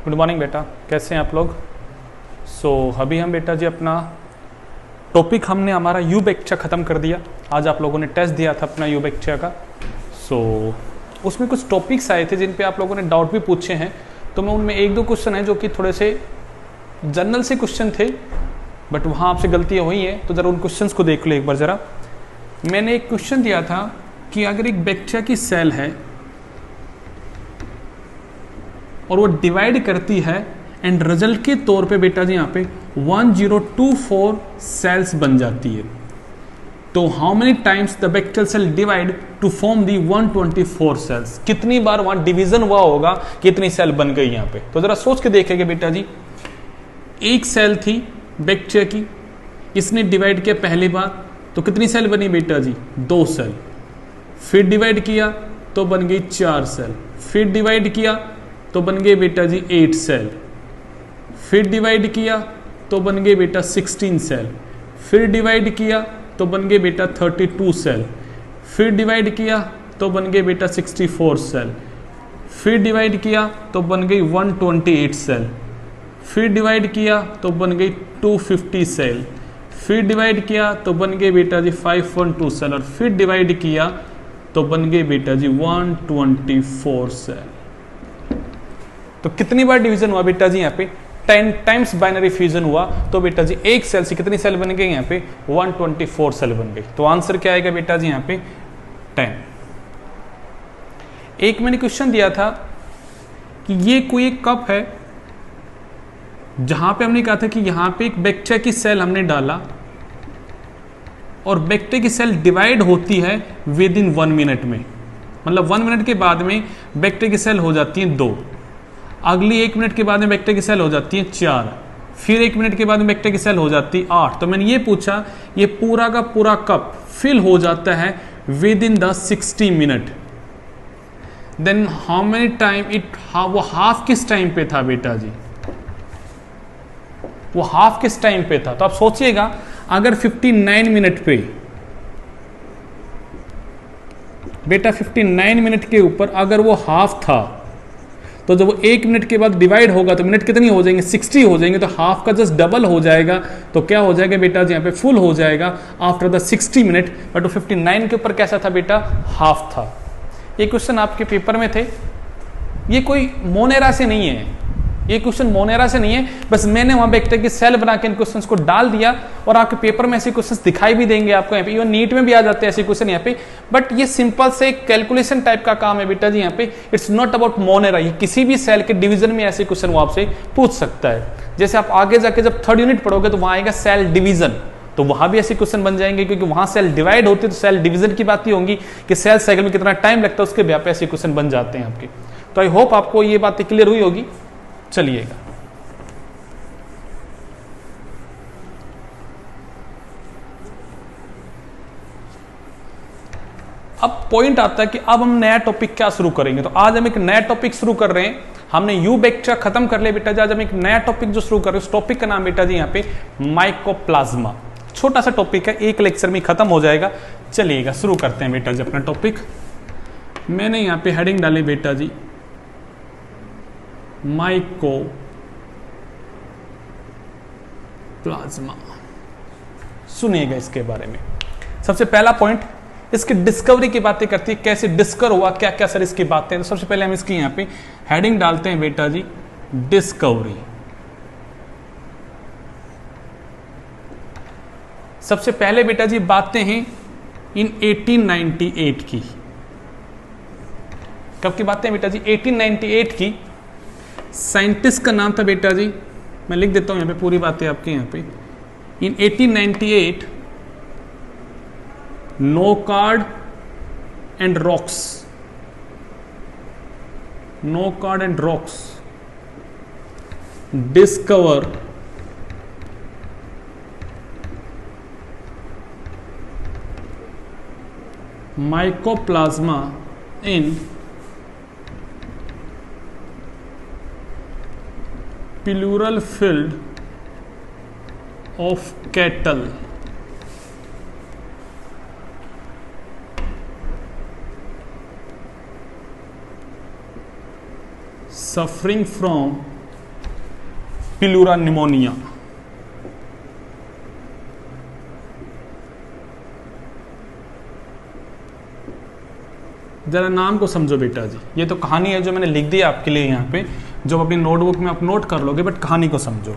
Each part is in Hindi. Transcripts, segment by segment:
गुड मॉर्निंग बेटा, कैसे हैं आप लोग। अभी हम बेटा जी अपना टॉपिक हमने हमारा यूबैक्टीरिया ख़त्म कर दिया। आज आप लोगों ने टेस्ट दिया था अपना यूबैक्टीरिया का। उसमें कुछ टॉपिक्स आए थे जिन पे आप लोगों ने डाउट भी पूछे हैं, तो मैं उनमें एक दो क्वेश्चन हैं जो कि थोड़े से जनरल से क्वेश्चन थे, बट वहाँ आपसे गलतियाँ हुई हैं, तो ज़रा उन क्वेश्चंस को देख लो एक बार ज़रा। मैंने एक क्वेश्चन दिया था कि अगर एक बैक्टीरिया की सेल है और वो डिवाइड करती है एंड रिजल्ट के तौर पे बेटा जी यहाँ पे 1024 सेल्स बन जाती है, तो how many times the bacterial cell divide to form the 124 cells. कितनी बार वहां डिवीजन हुआ होगा, कितनी सेल बन गई यहाँ पे। तो जरा सोच के देखेंगे बेटा जी। एक सेल थी बैक्टीरिया की, इसने डिवाइड किया पहली बार, तो कितनी सेल बनी बेटा जी? 2 सेल। फिर डिवाइड किया तो बन गई 4 सेल। फिर डिवाइड किया तो बन गए बेटा जी 8 सेल। फिर डिवाइड किया तो बन गए बेटा 16 सेल। फिर डिवाइड किया तो बन गए बेटा 32 सेल। फिर डिवाइड किया तो बन गए बेटा 64 सेल। फिर डिवाइड किया तो बन गई 128 सेल। फिर डिवाइड किया तो बन गई 250 सेल। फिर डिवाइड किया तो बन गए बेटा जी 512 सेल। और फिर डिवाइड किया तो बन गए बेटा जी 124 सेल। तो कितनी बार डिवीजन हुआ बेटा जी यहाँ पे? 10 टाइम्स बाइनरी फ्यूजन हुआ, तो बेटा जी एक सेल से कितनी सेल बन गई यहाँ पे? 124 सेल बन गई। तो आंसर क्या आएगा बेटा जी यहाँ पे? 10। एक मैंने क्वेश्चन दिया था कि ये कोई एक कप है जहां पे हमने कहा था कि यहां पे एक बैक्टीरिया की सेल हमने डाला और बैक्टीरिया की सेल डिवाइड होती है विद इन 1 मिनट में, मतलब 1 मिनट के बाद में बैक्टीरिया की सेल हो जाती है 2, अगली 1 मिनट के बाद में बैक्टीरिया की सेल हो जाती है 4, फिर 1 मिनट के बाद में बैक्टीरिया की सेल हो जाती है 8। तो मैंने ये पूछा, ये पूरा का पूरा कप फिल हो जाता है within the 60 minute, then how many time वो हाफ किस टाइम पे था बेटा जी? वो हाफ किस टाइम पे था? तो आप सोचिएगा, अगर 59 मिनट पे बेटा 59 मिनट के ऊपर अगर वो हाफ था, तो जब वो 1 मिनट के बाद डिवाइड होगा तो मिनट कितनी हो जाएंगे? 60 हो जाएंगे। तो हाफ का जस्ट डबल हो जाएगा, तो क्या हो जाएगा बेटा जी यहाँ पे? फुल हो जाएगा आफ्टर द 60 मिनट। बट वो 59 के ऊपर कैसा था बेटा? हाफ था। ये क्वेश्चन आपके पेपर में थे। ये कोई मोनेरा से नहीं है, ये क्वेश्चन मोनेरा से नहीं है, बस मैंने वहां बैक्टीरिया की सेल बना के इन क्वेश्चंस को डाल दिया और आपके पेपर में ऐसे क्वेश्चंस दिखाई भी देंगे आपको यहाँ पे। इवन नीट में भी आ जाते हैं ऐसे क्वेश्चन यहाँ पे, बट ये सिंपल से कैलकुलेशन टाइप का काम है बेटा जी यहाँ पे। It's not about Monera. ये किसी भी सेल के डिवीजन में ऐसे क्वेश्चन वो आपसे पूछ सकता है। जैसे आप आगे जाके जब 3rd यूनिट पढ़ोगे तो वहां आएगा सेल डिवीजन, तो वहां भी ऐसे क्वेश्चन बन जाएंगे, क्योंकि वहां सेल डिवाइड होती है तो सेल डिवीजन की बात ही होंगी कि सेल साइकिल में कितना टाइम लगता है, उसके भी ऐसे क्वेश्चन बन जाते हैं आपके। तो आई होप आपको ये बातें क्लियर हुई होगी। चलिएगा, अब पॉइंट आता है कि अब हम नया टॉपिक क्या शुरू करेंगे। तो आज हम एक नया टॉपिक शुरू कर रहे हैं। हमने यूबैक्टीरिया खत्म कर लिया बेटा जी, आज हम एक नया टॉपिक जो शुरू कर रहे हैं, उस टॉपिक का नाम बेटा जी यहाँ पे माइकोप्लाज्मा। छोटा सा टॉपिक है, एक लेक्चर में खत्म हो जाएगा। चलिएगा शुरू करते हैं बेटा जी अपना टॉपिक। मैंने यहाँ पे हेडिंग डाली बेटा जी माइकोप्लाज्मा। सुनिएगा इसके बारे में। सबसे पहला पॉइंट, इसकी डिस्कवरी की बातें करती है, कैसे डिस्कवर हुआ, क्या क्या सर इसकी बातें। तो सबसे पहले हम इसकी यहां पे हेडिंग डालते हैं बेटा जी डिस्कवरी। सबसे पहले बेटा जी बातें हैं इन 1898 की। कब की बातें हैं बेटा जी? 1898 की। साइंटिस्ट का नाम था बेटा जी, मैं लिख देता हूं यहां पे पूरी बातें आपके यहां पे। In 1898 Nocard and Roux discover mycoplasma in pleural field of cattle suffering from pleura pneumonia. जरा नाम को समझो बेटा जी, ये तो कहानी है जो मैंने लिख दी आपके लिए यहाँ पे, जो अपनी नोटबुक में आप नोट कर लोगे, बट कहानी को समझो।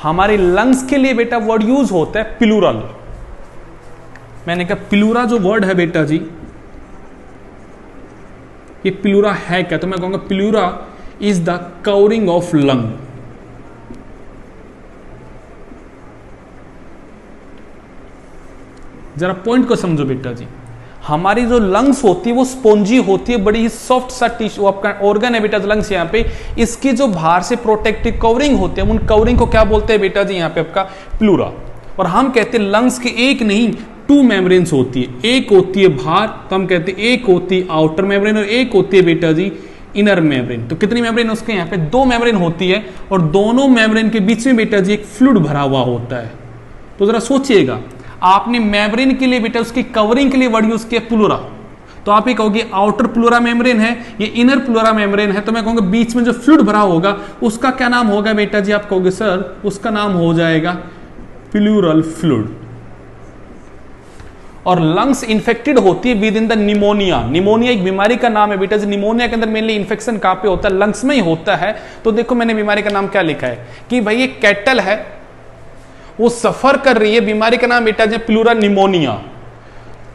हमारे लंग्स के लिए बेटा वर्ड यूज होता है प्लूरल। मैंने कहा प्लूरा जो वर्ड है बेटा जी, ये प्लूरा है क्या? तो मैं कहूंगा pleura is the covering of lung. जरा पॉइंट को समझो बेटा जी, हमारी जो लंग्स होती है वो स्पॉन्जी होती है, बड़ी ही सॉफ्ट सा टिश्यू आपका ऑर्गन है बेटा लंग्स। यहाँ पे इसकी जो बाहर से प्रोटेक्टिव कवरिंग होती है, उन कवरिंग को क्या बोलते हैं बेटा जी? यहाँ पे आपका प्लूरा। और हम कहते हैं लंग्स के एक नहीं 2 मेम्ब्रेन्स होती है, एक होती है बाहर, तो हम कहते हैं एक होती है आउटर मेम्ब्रेन और एक होती है बेटा जी इनर मेम्ब्रेन। तो कितनी मेम्ब्रेन उसके? यहाँ पे 2 मेम्ब्रेन होती है, और दोनों मेम्ब्रेन के बीच में बेटा जी एक फ्लूइड भरा हुआ होता है। तो जरा सोचिएगा, आपने मेम्ब्रेन के लिए बेटा उसकी कवरिंग के लिए वर्ड यूज किया प्लूरा, तो आप ये कहोगे आउटर प्लूरा मेम्ब्रेन है, ये इनर प्लूरा मेम्ब्रेन है, तो मैं कहूंगा बीच में जो फ्लूइड भरा होगा उसका क्या नाम होगा बेटा जी? आप कहोगे सर उसका नाम हो जाएगा प्लूरल फ्लूइड। और लंग्स इन्फेक्टेड होती है within the pneumonia. Pneumonia एक बीमारी का नाम है बेटा जी। निमोनिया के अंदर मेनली इन्फेक्शन कहां पे होता है? लंग्स में ही होता है। तो देखो मैंने बीमारी का नाम क्या लिखा है कि भाई ये कैटल है, वो सफर कर रही है, बीमारी का नाम बेटा जी प्लूरा निमोनिया।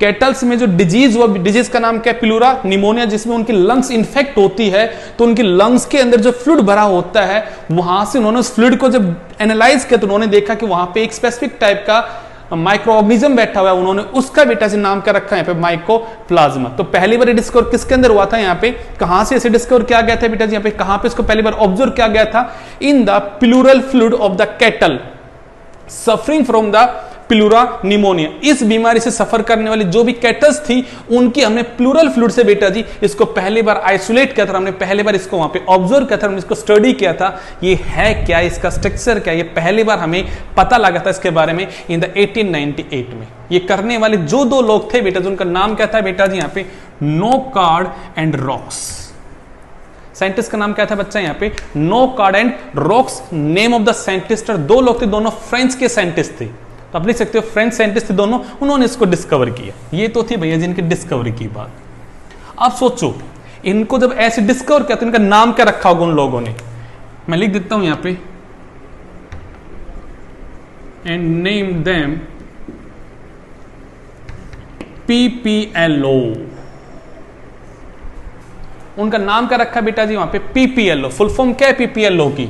कैटल्स में जो डिजीज हुआ, डिजीज का नाम क्या है? प्लूरा निमोनिया, जिसमें उनकी लंग्स इन्फेक्ट होती है, तो उनकी लंग्स के अंदर जो फ्लूइड भरा होता है, वहां से उन्होंने उस फ्लूइड को जब एनालाइज किया तो उन्होंने देखा कि वहां पे एक स्पेसिफिक टाइप का माइक्रो ऑर्गेनिज्म बैठा हुआ है, उन्होंने उसका बेटा से नाम क्या रखा है यहाँ पे? माइकोप्लाज्मा। तो पहली बार डिस्कवर किसके अंदर हुआ था? यहाँ पे कहां से इसे डिस्कवर किया गया था बेटा जी? यहाँ पे कहां पे इसको पहली बार ऑब्जर्व किया गया था? इन the pleural fluid of the cattle suffering from the pleura pneumonia. इस बीमारी से सफर करने वाली जो भी कैटल्स थी, उनकी हमने प्लूरल फ्लूइड से बेटा जी इसको पहली बार आइसोलेट किया था, हमने पहली बार इसको वहां पे ऑब्जर्व किया था, हमने इसको स्टडी किया था, ये है क्या, इसका स्ट्रक्चर क्या, ये पहली बार हमें पता लगा था इसके बारे में इन द 1898 में। ये करने वाले जो 2 लोग थे बेटा जी, उनका नाम क्या था बेटा जी? यहाँ पे नोकार्ड एंड रॉक्स। साइंटिस्ट का नाम क्या था बच्चा? यहाँ पे Nocard and Roux name of the scientist. 2 लोग थे, दोनों फ्रेंच के साइंटिस्ट थे, तो आप लिख सकते हो फ्रेंच साइंटिस्ट थे दोनों, उन्होंने इसको डिस्कवर किया। ये तो थी भैया जी इनकी डिस्कवरी की बात। अब सोचो इनको जब ऐसे डिस्कवर किया तो इनका नाम क्या रखा होगा उन लोगों ने? मैं लिख देता हूं यहां पे, एंड नेम देम PPLO। उनका नाम क्या रखा बेटा जी वहां पे? PPLO। फुल फॉर्म क्या है PPLO की?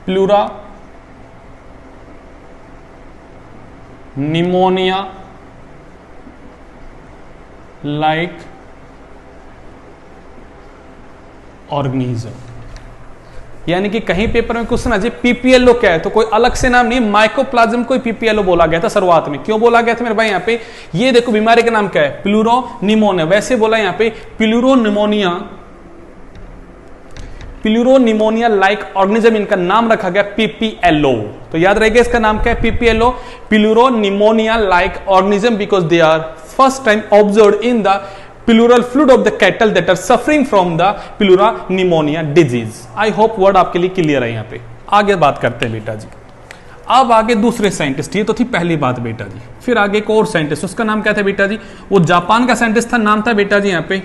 Pleura pneumonia like organism. यानी कि कहीं पेपर में क्वेश्चन आ जाए पीपीएलओ क्या है, तो कोई अलग से नाम नहीं, माइकोप्लाज्म को पीपीएलओ बोला गया था शुरुआत में। क्यों बोला गया था मेरे भाई? यहाँ पे ये देखो बीमारी का नाम क्या है? Pleuro pneumonia. वैसे बोला यहाँ पे प्लूरो निमोनिया लाइक ऑर्गेनिज्म, इनका नाम रखा गया पीपीएलओ। तो याद रहेगा इसका नाम क्या है? PPLO, pleuro pneumonia like organism, because they are first time observed in the pleural fluid of the cattle that are suffering from the pleura pneumonia disease. I hope word आपके लिए क्लियर है। यहाँ पे आगे बात करते हैं बेटा जी। अब आगे दूसरे साइंटिस्ट, ये तो थी पहली बात बेटा जी। फिर आगे एक और साइंटिस्ट, उसका नाम क्या था बेटा जी? वो जापान का साइंटिस्ट था, नाम था बेटा जी यहाँ पे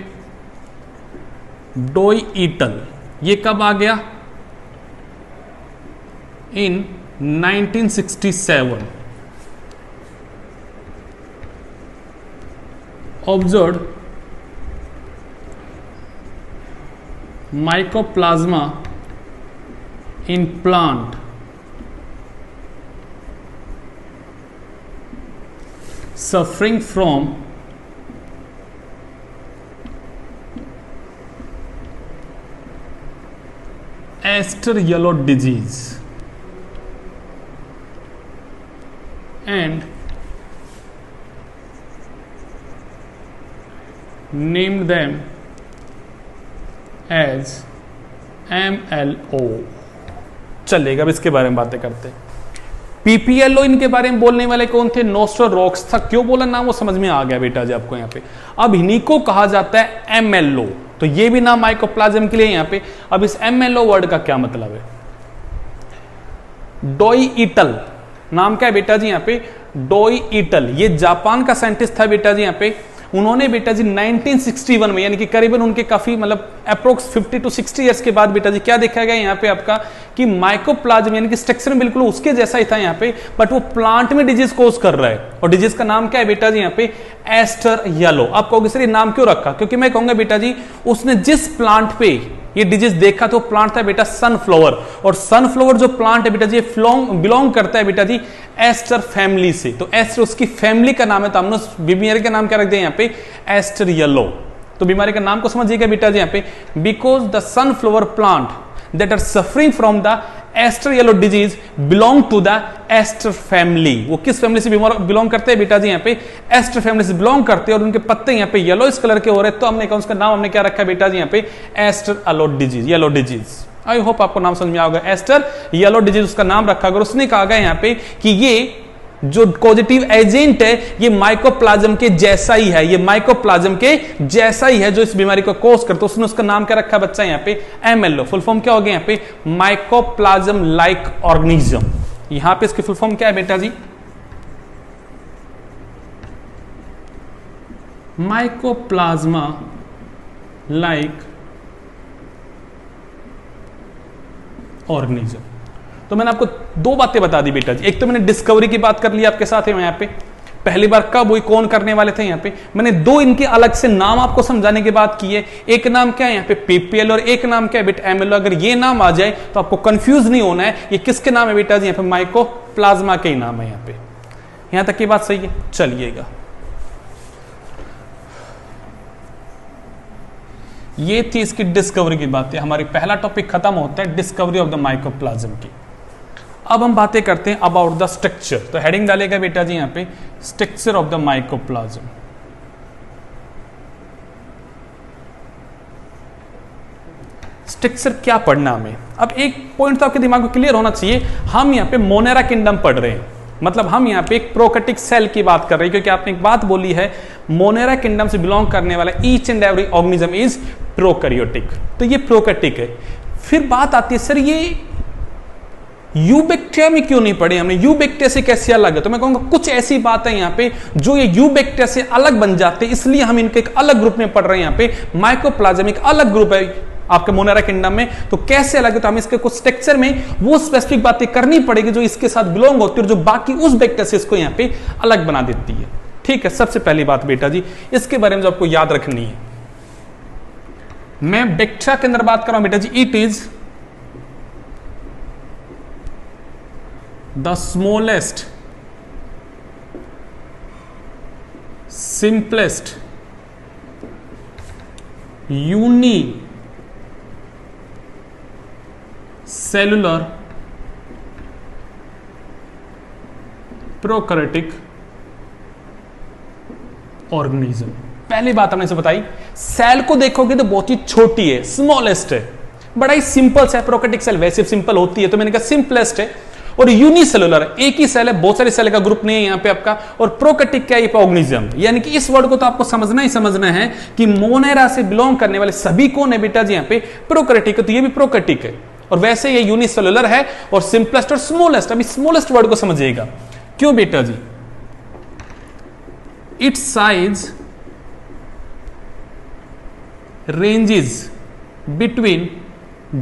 डोई ईटल। ये कब आ गया? इन 1967। Observe mycoplasma in plant suffering from Aster yellow disease and named them as MLO। चलेगा, अब इसके बारे में बातें करते हैं। पीपीएलओ इनके बारे में बोलने वाले कौन थे? नोस्टर रॉक्स था। क्यों बोला नाम वो समझ में आ गया बेटा जी आपको यहाँ पे। अब इन्हीं को कहा जाता है MLO। तो ये भी नाम माइकोप्लाज्म के लिए यहां पे। अब इस MLO वर्ड का क्या मतलब है? डोइटल नाम क्या है बेटा जी यहां पे? डोइटल। ये जापान का साइंटिस्ट था बेटा जी यहां पे। उन्होंने बेटा जी 1961 में, यानी कि करीबन उनके काफी मतलब अप्रोक्स 50 to 60 इयर्स के बाद बेटा जी क्या देखा गया यहाँ पे आपका कि माइकोप्लाज्म यानी कि स्ट्रक्चर में बिल्कुल उसके जैसा ही था यहाँ पे, बट वो प्लांट में डिजीज कोज कर रहा है। और डिजीज का नाम क्या है बेटा जी यहाँ पे? Aster yellow. आप कहोगे सर ये नाम क्यों रखा? क्योंकि मैं कहूंगा बेटा जी उसने जिस प्लांट पे ये डिजीज देखा तो प्लांट था बेटा सनफ्लावर, और सनफ्लावर जो प्लांट है बेटा जी बिलोंग करता है बेटा जी एस्टर फैमिली से। तो एस्टर उसकी फैमिली का नाम है, तो हमने उस बीमारी का नाम क्या रख दिया यहाँ पे? Aster yellow. तो बीमारी का नाम को समझिएगा बेटा जी यहाँ पे, because the sunflower plant that are suffering from the aster yellow disease belong to the aster family. वो किस फैमिली से बिलोंग करते हैं बेटा जी यहाँ पे? एस्टर फैमिली से बिलोंग करते हैं, और उनके पत्ते यहाँ पे येलो इस कलर के हो रहे हैं, तो हमने कहा उसका नाम हमने क्या रखा है बेटा जी यहाँ पे? Aster yellow disease, yellow disease. I hope आपको नाम समझ में आओगे। एस्टर येलो डिजीज उसका नाम रखा। अगर उसने कहा गया यहाँ पे कि ये जो पॉजिटिव एजेंट है ये माइकोप्लाज्म के जैसा ही है, ये माइकोप्लाज्म के जैसा ही है जो इस बीमारी को कोज करता है, उसने उसका नाम क्या रखा बच्चा यहाँ पे? MLO। फुल फॉर्म क्या हो गया यहाँ पे? Mycoplasma like organism. यहां पे इसकी फुल फॉर्म क्या है बेटा जी? Mycoplasma like organism. तो मैंने आपको दो बातें बता दी बेटा जी। एक तो मैंने डिस्कवरी की बात कर ली आपके साथ है यहाँ पे, पहली बार कब हुई, कौन करने वाले थे यहाँ पे। मैंने दो इनके अलग से नाम आपको समझाने की बात की है। एक नाम क्या है यहाँ पे? PPL, और एक नाम क्या है बेटा? MLO। अगर ये नाम आ जाए तो आपको कंफ्यूज नहीं होना है ये किसके नाम है बेटा जी यहाँ पे? माइकोप्लाज्मा के ही नाम है यहाँ पे। यहां तक की बात सही है? चलिएगा, ये थी इसकी डिस्कवरी की बात है। हमारी पहला टॉपिक खत्म होता है डिस्कवरी ऑफ द माइकोप्लाज्म की। अब हम बातें करते हैं अबाउट द स्ट्रक्चर। तो हेडिंग डालेगा बेटा जी यहां पे structure of the mycoplasma. Structure क्या पढ़ना हमें? अब एक पॉइंट तो आपके दिमाग में क्लियर होना चाहिए, हम यहां पे मोनेरा किंगडम पढ़ रहे हैं, मतलब हम यहां पे एक प्रोकैरियोटिक सेल की बात कर रहे हैं, क्योंकि आपने एक बात बोली है मोनेरा किंगडम से बिलोंग करने वाला each and every organism is prokaryotic. तो ये प्रोकैरियोटिक है। फिर बात आती है सर ये यूबैक्टीरिया में क्यों नहीं पढ़े हमने? यूबैक्टीरिया से कैसे अलग है? तो मैं कहूंगा कुछ ऐसी बात है यहां पे जो ये यूबैक्टीरिया से अलग बन जाते हैं, इसलिए हम इनके एक अलग ग्रुप में पढ़ रहे हैं। यहां पे माइकोप्लाज्म एक अलग ग्रुप है आपके मोनेरा किंगडम में। तो कैसे अलग है? तो हम इसके कुछ स्ट्रक्चर में वो स्पेसिफिक बातें करनी पड़ेगी जो इसके साथ बिलोंग होती है और जो बाकी उस बैक्टीरिया से इसको यहां पे अलग बना देती है। ठीक है, सबसे पहली बात बेटा जी इसके बारे में जो आपको याद रखनी है, मैं बैक्टीरिया के अंदर बात कर रहा हूं बेटा जी, it is the smallest, simplest, unicellular prokaryotic organism. पहली बात हमने से बताई, सेल को देखोगे तो बहुत ही छोटी है, स्मॉलेस्ट है, बड़ा ही सिंपल है। प्रोकैरियोटिक सेल वैसे सिंपल होती है, तो मैंने कहा सिंपलेस्ट है। और यूनिसेलुलर, एक ही सेल है, बहुत सारे सेल का ग्रुप नहीं है यहां पे आपका। और प्रोकैरियोटिक क्या है? ऑर्गेनिज्म। यानी कि इस वर्ड को तो आपको समझना ही समझना है कि मोनेरा से बिलोंग करने वाले सभी कौन है बेटा जी यहां पे? प्रोकैरियोटिक है। तो ये भी प्रोकैरियोटिक है, और वैसे ये यूनिसेलुलर है और सिंपलेस्ट और स्मॉलेस्ट। अभी स्मॉलेस्ट वर्ड को समझिएगा, क्यों बेटा जी? Its size ranges between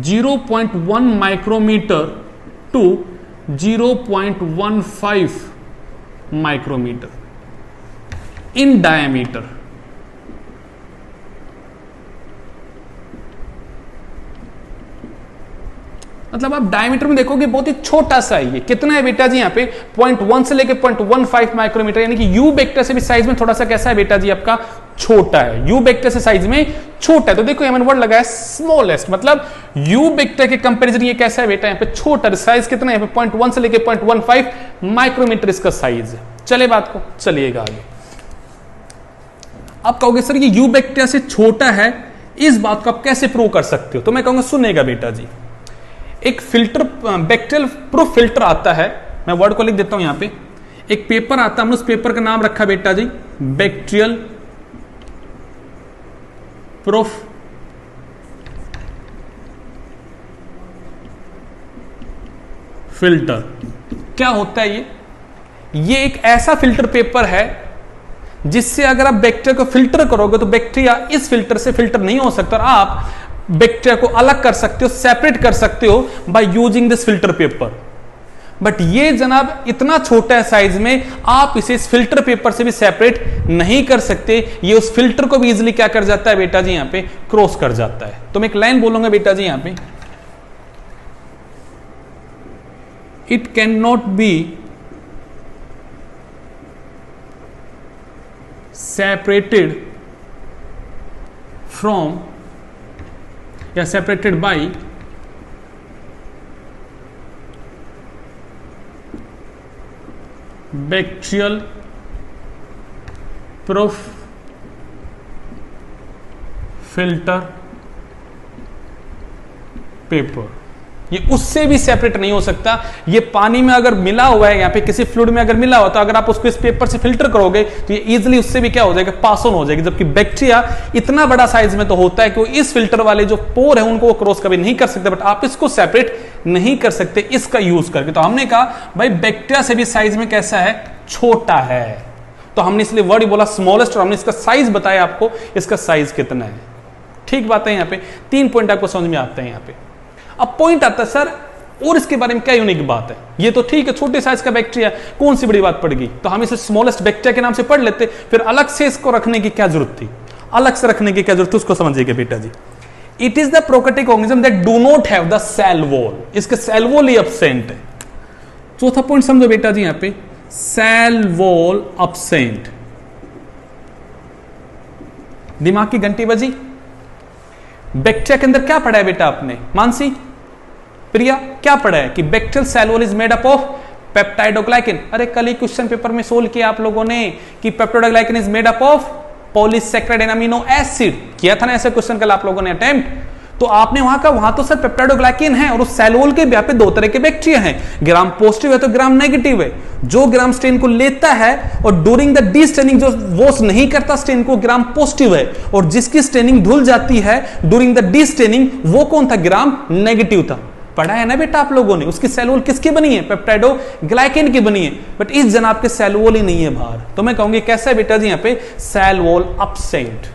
0.1 micrometre to 0.15 micrometre in diameter. मतलब आप डायमीटर में देखोगे बहुत ही छोटा सा है। ये कितना है बेटा जी यहाँ पे? 0.1 से लेके 0.15 माइक्रोमीटर, यानी कि यू बैक्टीरिया से भी साइज में थोड़ा सा कैसा है बेटा जी आपका? छोटा है। यू बैक्टीरिया से साइज में छोटा है। तो देखो यहाँ मैंने वर्ड लगाया स्मॉलेस्ट, मतलब यू बैक्टीरिया के कंपैरिजन ये कैसा है बेटा? यहाँ पे छोटा। साइज कितना है? 0.1 से लेके 0.15 माइक्रोमीटर इसका साइज है। चले बात को, चलिएगा आगे। आप कहोगे सर ये यू बैक्टीरिया से छोटा है, इस बात को आप कैसे प्रूव कर सकते हो? तो मैं कहूंगा सुनेगा बेटा जी, एक फिल्टर, बैक्टीरियल प्रूफ फिल्टर आता है, मैं वर्ड को लिख देता हूं यहां पे। एक पेपर आता है, हमने उस पेपर का नाम रखा बेटा जी बैक्टीरियल प्रूफ फिल्टर। क्या होता है ये एक ऐसा फिल्टर पेपर है जिससे अगर आप बैक्टीरिया को फिल्टर करोगे तो बैक्टीरिया इस फिल्टर से फिल्टर नहीं हो सकता, और आप बैक्टीरिया को अलग कर सकते हो, सेपरेट कर सकते हो by using this filter paper. But ये जनाब इतना छोटा है साइज में, आप इसे इस फिल्टर पेपर से भी सेपरेट नहीं कर सकते। ये उस फिल्टर को भी इजीली क्या कर जाता है बेटा जी, यहां पे क्रॉस कर जाता है। तो मैं एक लाइन बोलूंगा बेटा जी यहां पे, it can not be separated from या separated by bacterial proof filter paper. ये उससे भी सेपरेट नहीं हो सकता। ये पानी में अगर मिला हुआ है, यहां पे किसी फ्लूइड में अगर मिला हुआ, तो अगर आप उसको इस पेपर से फिल्टर करोगे तो ये इजीली उससे भी क्या हो जाएगा, पास ऑन हो जाएगी। जबकि बैक्टीरिया इतना बड़ा साइज में तो होता है कि वो इस फिल्टर वाले जो पोर है उनको वो क्रॉस कभी नहीं कर सकते, बट आप इसको सेपरेट नहीं कर सकते इसका यूज करके। तो हमने कहा भाई बैक्टीरिया से भी साइज में कैसा है, छोटा है, तो हमने इसलिए वर्ड ही बोला स्मॉलेस्ट, और हमने इसका साइज बताया आपको, इसका साइज कितना है। ठीक बात है। यहां पे 3 पॉइंट आपको समझ में आते हैं। यहां पे अब पॉइंट आता है सर और इसके बारे में क्या यूनिक बात है। ये तो ठीक है, छोटे साइज का बैक्टीरिया, कौन सी बड़ी बात पड़ गई, तो हम इसे स्मॉलेस्ट बैक्टीरिया के नाम से पढ़ लेते, फिर अलग से इसको रखने की क्या जरूरत थी, अलग से रखने की क्या जरूरत थी, उसको समझिएगा बेटा जी। It is the prokaryotic organism that do not have the cell wall, इसके सेल वॉल ही एब्सेंट है। चौथा पॉइंट समझो बेटा जी यहां पे, सेल वॉल एब्सेंट। दिमाग की घंटी बजी। बैक्टीरिया के अंदर क्या पढ़ा है बेटा आपने, मानसी, प्रिया, क्या पढ़ा है कि bacterial cell wall is made up of peptidoglycan. अरे कल ही क्वेश्चन पेपर में सोल्व किया आप लोगों ने कि peptidoglycan is made up of polysaccharide and amino acid, किया था ना ऐसा क्वेश्चन कल आप लोगों ने अटेम्प्ट। तो आपने वहां का, वहां तो सर पेप्टाइडोग्लाइकेन है, और उस सेल वॉल के पे 2 तरह के बैक्टीरिया हैं, ग्राम पॉजिटिव है तो ग्राम नेगेटिव है। जो ग्राम स्टेन को लेता है और डूरिंग द डी स्टेनिंग जो वो नहीं करता स्टेन को, ग्राम पॉजिटिव है, और जिसकी स्टेनिंग धुल जाती है डूरिंग द डी स्टेनिंग, वो कौन था, ग्राम नेगेटिव था। पढ़ा है ना बेटा आप लोगों ने। उसकी सेल वॉल किसकी बनी है, पेप्टाइडोग्लाइकेन की बनी है, बट इस जनाब के सेल वॉल ही नहीं है बाहर। तो मैं कहूंगी कैसा है बेटा जी यहां पे, सेल वॉल एब्सेंट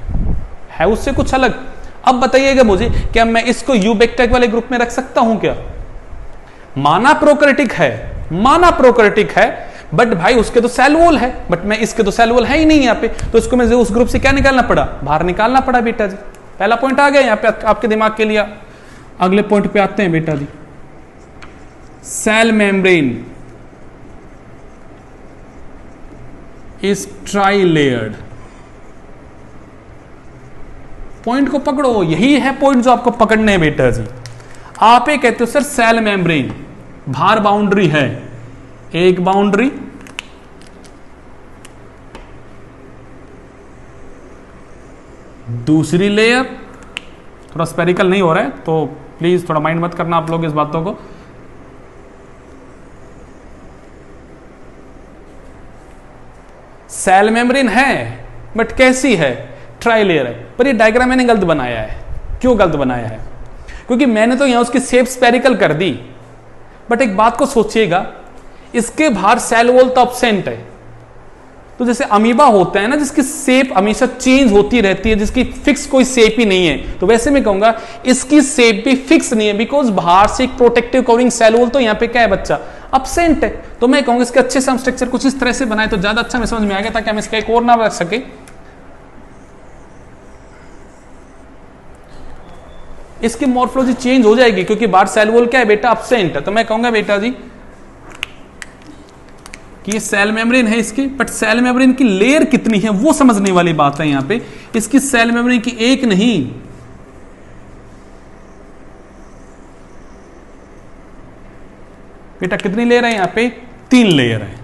है, उससे कुछ अलग। अब बताइएगा मुझे, क्या मैं इसको यूबैक्टीरिया वाले ग्रुप में रख सकता हूं क्या? माना प्रोकैरियोटिक है, माना प्रोकैरियोटिक है, बट भाई उसके तो सेल वॉल है, बट मैं इसके तो सेल वॉल है ही नहीं यहां पे, तो इसको मैं उस ग्रुप से क्या निकालना पड़ा, बाहर निकालना पड़ा बेटा जी। पहला पॉइंट आ गया यहां पे आपके दिमाग के लिए। अगले पॉइंट पे आते हैं बेटा जी, सेल मेम्ब्रेन इज ट्राइलेयर्ड। पॉइंट को पकड़ो, यही है पॉइंट जो आपको पकड़ने हैं बेटा जी। आप ये कहते हो सर सेल मेम्ब्रेन, बाहर बाउंड्री है, एक बाउंड्री, दूसरी लेयर, थोड़ा स्पेरिकल नहीं हो रहा है तो प्लीज थोड़ा माइंड मत करना आप लोग इस बातों को। सेल मेम्ब्रेन है बट कैसी है, ट्राइलेयर है। पर ये डायग्राम मैंने गलत बनाया है। क्यों गलत बनाया है? क्योंकि मैंने तो यहां उसकी शेप स्पेरिकल कर दी, बट एक बात को सोचिएगा, इसके बाहर सेल वॉल तो एब्सेंट है। तो जैसे अमीबा होता है ना, जिसकी शेप हमेशा चेंज होती रहती है, जिसकी फिक्स कोई शेप ही नहीं है, तो वैसे मैं कहूंगा इसकी शेप भी फिक्स नहीं है, बिकॉज बाहर से एक प्रोटेक्टिव कवरिंग सेल वॉल तो यहां पे क्या है बच्चा, एब्सेंट है। तो मैं कहूंगा इसके अच्छे से हम स्ट्रक्चर कुछ इस तरह से बनाए तो ज्यादा अच्छा मैं समझ में आ गया, ताकि हम इसका एक और ना रख सके। इसकी मॉर्फोलॉजी चेंज हो जाएगी क्योंकि बाहर सेल वॉल क्या है बेटा, एब्सेंट है। तो मैं कहूंगा बेटा जी कि ये सेल मेम्ब्रेन है इसकी, बट सेल मेम्ब्रेन की लेयर कितनी है वो समझने वाली बात है यहां पे। इसकी सेल मेम्ब्रेन की एक नहीं, बेटा कितनी लेयर है यहां पे, 3 लेयर है।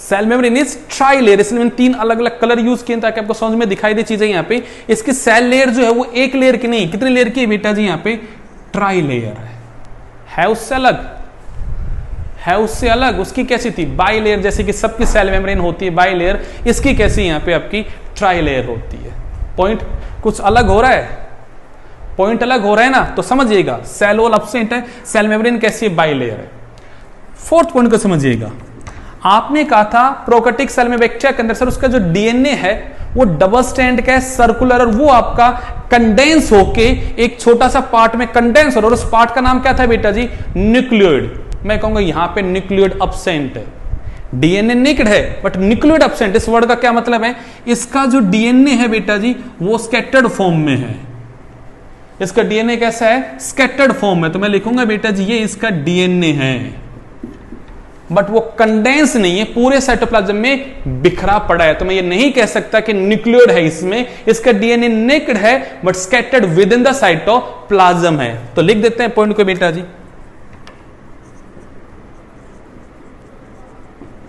Cell membrane is tri layer, इसलिए मैंने 3 अलग अलग कलर यूज किए ताकि आपको समझ में दिखाई दे चीजें यहां पे। इसकी सेल लेयर जो है वो एक लेयर की नहीं, कितनी लेयर की है बेटा जी यहां पे, ट्राई लेयर है उससे अलग, है उससे अलग। उसकी कैसी थी, बाई लेयर, जैसे कि सबकी सेल मेम्ब्रेन होती है बाई लेयर, इसकी कैसी यहां पे आपकी ट्राई लेयर होती है। पॉइंट कुछ अलग हो रहा है, पॉइंट अलग हो रहा है ना, तो समझिएगा सेल वॉल एब्सेंट है, सेल मेम्ब्रेन कैसी है, बाइलेयर है। फोर्थ पॉइंट को समझिएगा, आपने कहा था प्रोकैरियोटिक सेल में बैक्टीरिया के अंदर सर उसका जो डीएनए है वो डबल स्ट्रैंड का है, सर्कुलर, और वो आपका कंडेंस होके एक छोटा सा पार्ट में कंडेंस हो रहा है, और उस पार्ट का नाम क्या था बेटा जी, न्यूक्लियोइड। मैं कहूंगा यहां पे न्यूक्लियोइड एब्सेंट है, डीएनए निक्ड है बट न्यूक्लियोइड एब्सेंट। इस वर्ड का क्या मतलब है, इसका जो डीएनए है बेटा जी वो स्कैटर्ड फॉर्म में है, इसका डीएनए कैसा है, स्कैटर्ड फॉर्म में। तो मैं लिखूंगा बेटा जी ये इसका डीएनए है, बट वो कंडेंस नहीं है, पूरे साइटोप्लाज्म में बिखरा पड़ा है। तो मैं ये नहीं कह सकता कि न्यूक्लियोइड है इसमें, इसका डीएनए नेक्ड है but scattered with in the cytoplasm है। तो लिख देते हैं पॉइंट को बेटा जी,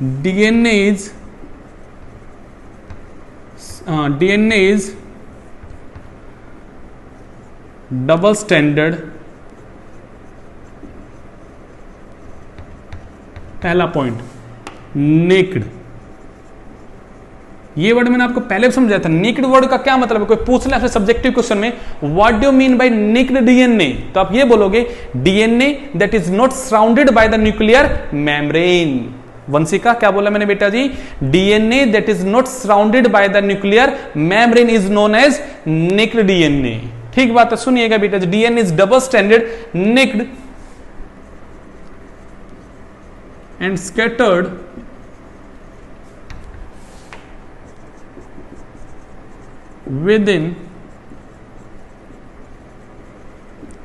डीएनए इज डबल स्टैंडर्ड। पहला पॉइंट नेक्ड, ये वर्ड मैंने आपको पहले भी समझाया था। नेक्ड वर्ड का क्या मतलब है, कोई पूछ ले आपसे सब्जेक्टिव क्वेश्चन में what do you mean by naked DNA, तो आप ये बोलोगे DNA that is not surrounded by the nuclear membrane. Vanshika क्या बोला मैंने बेटा जी, DNA that is not surrounded by the nuclear membrane is known as naked DNA. ठीक बात है, सुनिएगा बेटा जी, DNA is double standard naked and scattered within